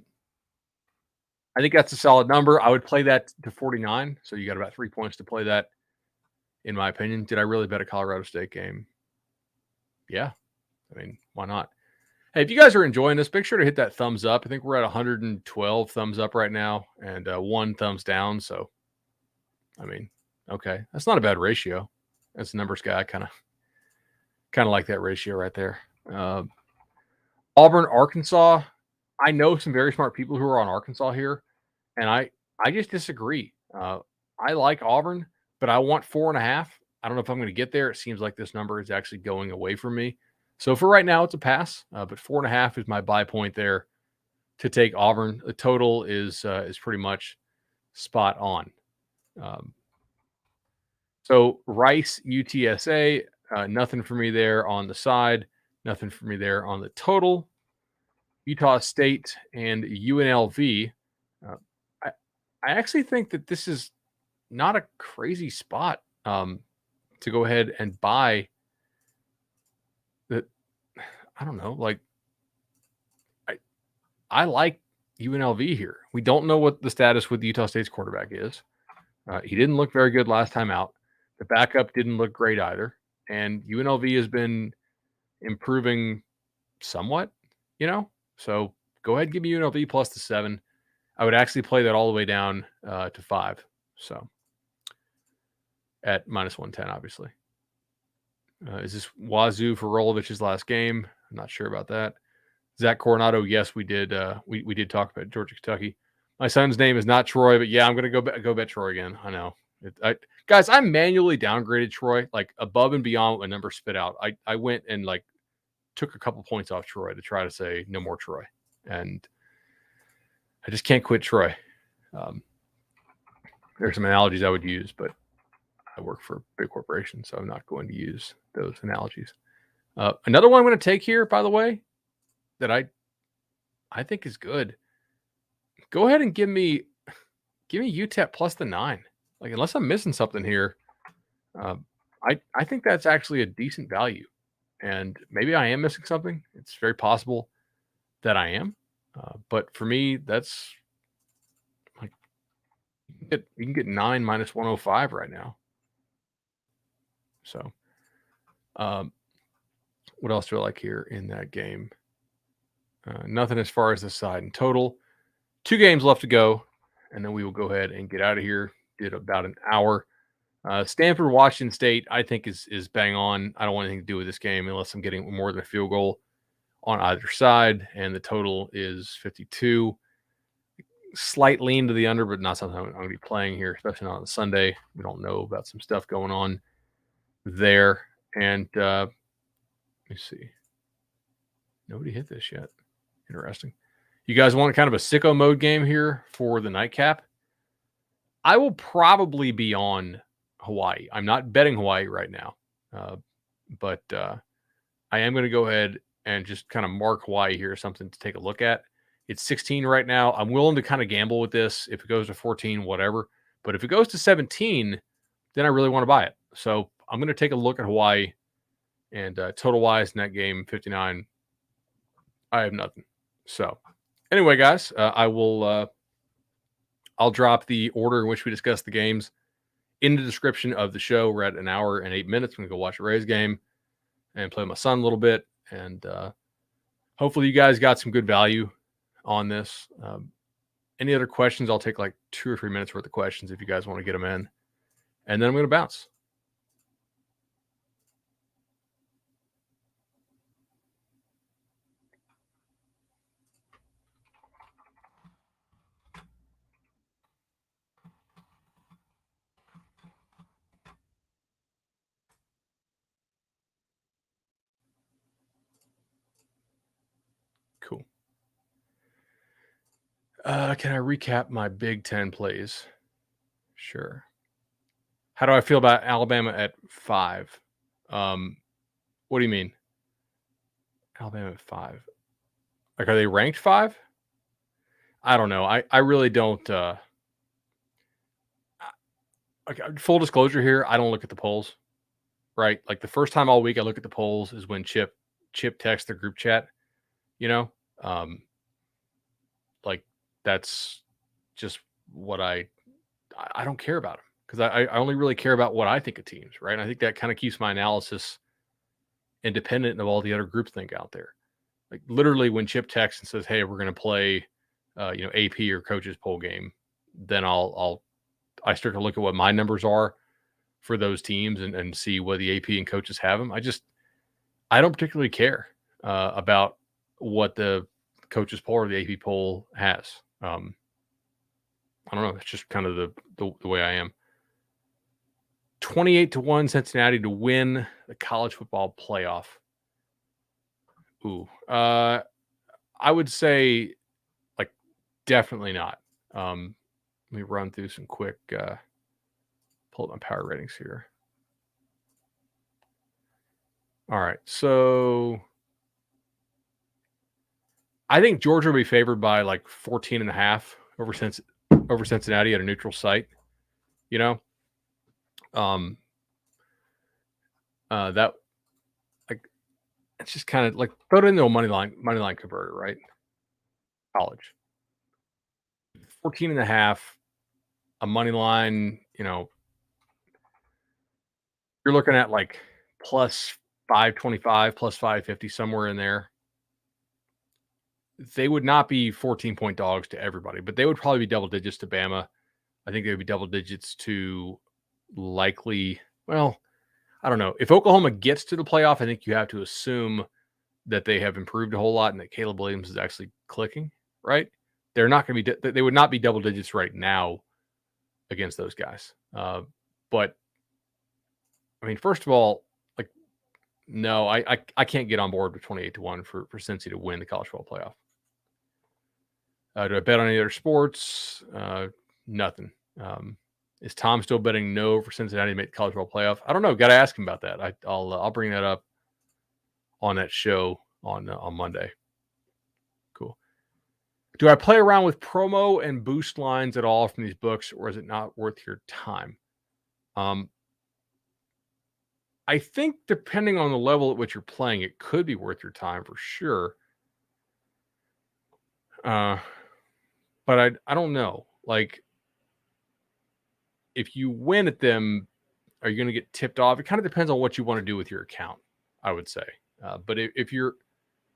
think that's a solid number. I would play that to 49, so you got about 3 points to play that, in my opinion. Did I really bet a Colorado State game? Yeah. I mean, why not? Hey, if you guys are enjoying this, make sure to hit that thumbs up. I think we're at 112 thumbs up right now and 1 thumbs down. So, I mean, okay. That's not a bad ratio. As a numbers guy, I kind of like that ratio right there. Auburn, Arkansas. I know some very smart people who are on Arkansas here, and I just disagree. I like Auburn, but I want 4.5. I don't know if I'm going to get there. It seems like this number is actually going away from me. So for right now, it's a pass. But 4.5 is my buy point there to take Auburn. The total is pretty much spot on. Um, so Rice, UTSA, nothing for me there on the side. Nothing for me there on the total. Utah State and UNLV. Uh, I I actually think that this is not a crazy spot to go ahead and buy. That I don't know. Like I I like UNLV here. We don't know what the status with Utah State's quarterback is. He didn't look very good last time out. The backup didn't look great either, and UNLV has been improving somewhat. You know, so go ahead and give me UNLV plus the 7. I would actually play that all the way down to 5. So at minus 110, obviously. Is this Wazoo for Rolovich's last game? I'm not sure about that. Zach Coronado, yes, we did. We did talk about Georgia, Kentucky. My son's name is not Troy, but yeah, I'm gonna go bet Troy again. I know, guys. I manually downgraded Troy like above and beyond what my number spit out. I went and like took a couple points off Troy to try to say no more Troy, and I just can't quit Troy. There's some analogies I would use, but I work for a big corporation, so I'm not going to use those analogies. Another one I'm going to take here, by the way, that I think is good. Go ahead and give me UTEP plus the 9. Like unless I'm missing something here, I think that's actually a decent value, and maybe I am missing something. It's very possible that I am, but for me, that's like you can get 9 minus 105 right now. So, what else do I like here in that game? Nothing as far as the side in total. 2 games left to go, and then we will go ahead and get out of here. Did about an hour. Stanford, Washington State, I think is bang on. I don't want anything to do with this game unless I'm getting more than a field goal on either side, and the total is 52. Slight lean to the under, but not something I'm going to be playing here, especially not on Sunday. We don't know about some stuff going on there. And let me see. Nobody hit this yet. Interesting. You guys want kind of a sicko mode game here for the nightcap? I will probably be on Hawaii. I'm not betting Hawaii right now, but I am going to go ahead and just kind of mark Hawaii here, something to take a look at. It's 16 right now. I'm willing to kind of gamble with this. If it goes to 14, whatever. But if it goes to 17, then I really want to buy it. So I'm going to take a look at Hawaii, and total wise in that game, 59. I have nothing. So anyway, guys, I'll drop the order in which we discuss the games in the description of the show. We're at an hour and 8 minutes. I'm going to go watch a Rays game and play with my son a little bit. And hopefully you guys got some good value on this. Any other questions? I'll take like 2 or 3 minutes worth of questions if you guys want to get them in. And then I'm going to bounce. Cool. Can I recap my Big Ten plays? Sure. How do I feel about Alabama at 5? What do you mean? Alabama at 5. Like, are they ranked 5? I don't know. I really don't. Full disclosure here, I don't look at the polls, right? Like the first time all week I look at the polls is when Chip texts the group chat, you know? Like that's just what I don't care about them because I only really care about what I think of teams, right? And I think that kind of keeps my analysis independent of all the other groupthink out there. Like literally when Chip texts and says, "Hey, we're going to play, AP or coaches poll game," then I start to look at what my numbers are for those teams and see what the AP and coaches have them. I don't particularly care about what the coaches poll or the AP poll has. I don't know. It's just kind of the way I am. 28-1 Cincinnati to win the college football playoff. Ooh, I would say like definitely not. Let me run through some quick pull up my power ratings here. All right, so I think Georgia will be favored by like 14.5 over Cincinnati at a neutral site. You know, that like it's just kind of like throw it into a money line converter, right? College 14.5, a money line. You know, you're looking at like plus 525, plus 550, somewhere in there. They would not be 14-point dogs to everybody, but they would probably be double digits to Bama. I think they would be double digits to likely, well, I don't know. If Oklahoma gets to the playoff, I think you have to assume that they have improved a whole lot and that Caleb Williams is actually clicking, right? They're not going to be, they would not be double digits right now against those guys. But I mean, first of all, like, no, I can't get on board with 28-1 for Cincy to win the college football playoff. Do I bet on any other sports? Nothing. Is Tom still betting no for Cincinnati to make the college football playoff? I don't know. Got to ask him about that. I'll bring that up on that show on Monday. Cool. Do I play around with promo and boost lines at all from these books, or is it not worth your time? I think depending on the level at which you're playing, it could be worth your time for sure. But I don't know. Like, if you win at them, are you going to get tipped off? It kind of depends on what you want to do with your account, I would say. But if you're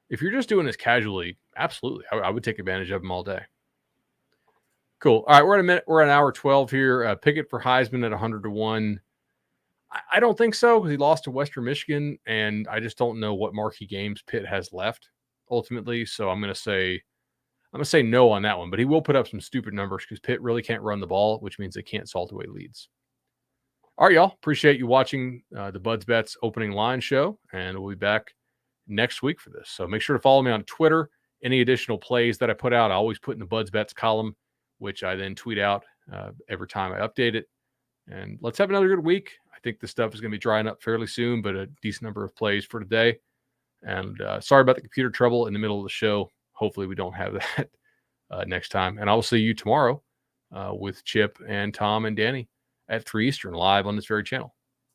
just doing this casually, absolutely, I would take advantage of them all day. Cool. All right, we're at a minute. We're at an hour 12 here. Pickett for Heisman at 100-1. I don't think so, because he lost to Western Michigan, and I just don't know what marquee games Pitt has left ultimately. So I'm going to say no on that one, but he will put up some stupid numbers because Pitt really can't run the ball, which means they can't salt away leads. All right, y'all. Appreciate you watching the Buds Bets opening line show, and we'll be back next week for this. So make sure to follow me on Twitter. Any additional plays that I put out, I always put in the Buds Bets column, which I then tweet out every time I update it. And let's have another good week. I think this stuff is going to be drying up fairly soon, but a decent number of plays for today. And sorry about the computer trouble in the middle of the show. Hopefully we don't have that next time. And I will see you tomorrow with Chip and Tom and Danny at 3 Eastern live on this very channel.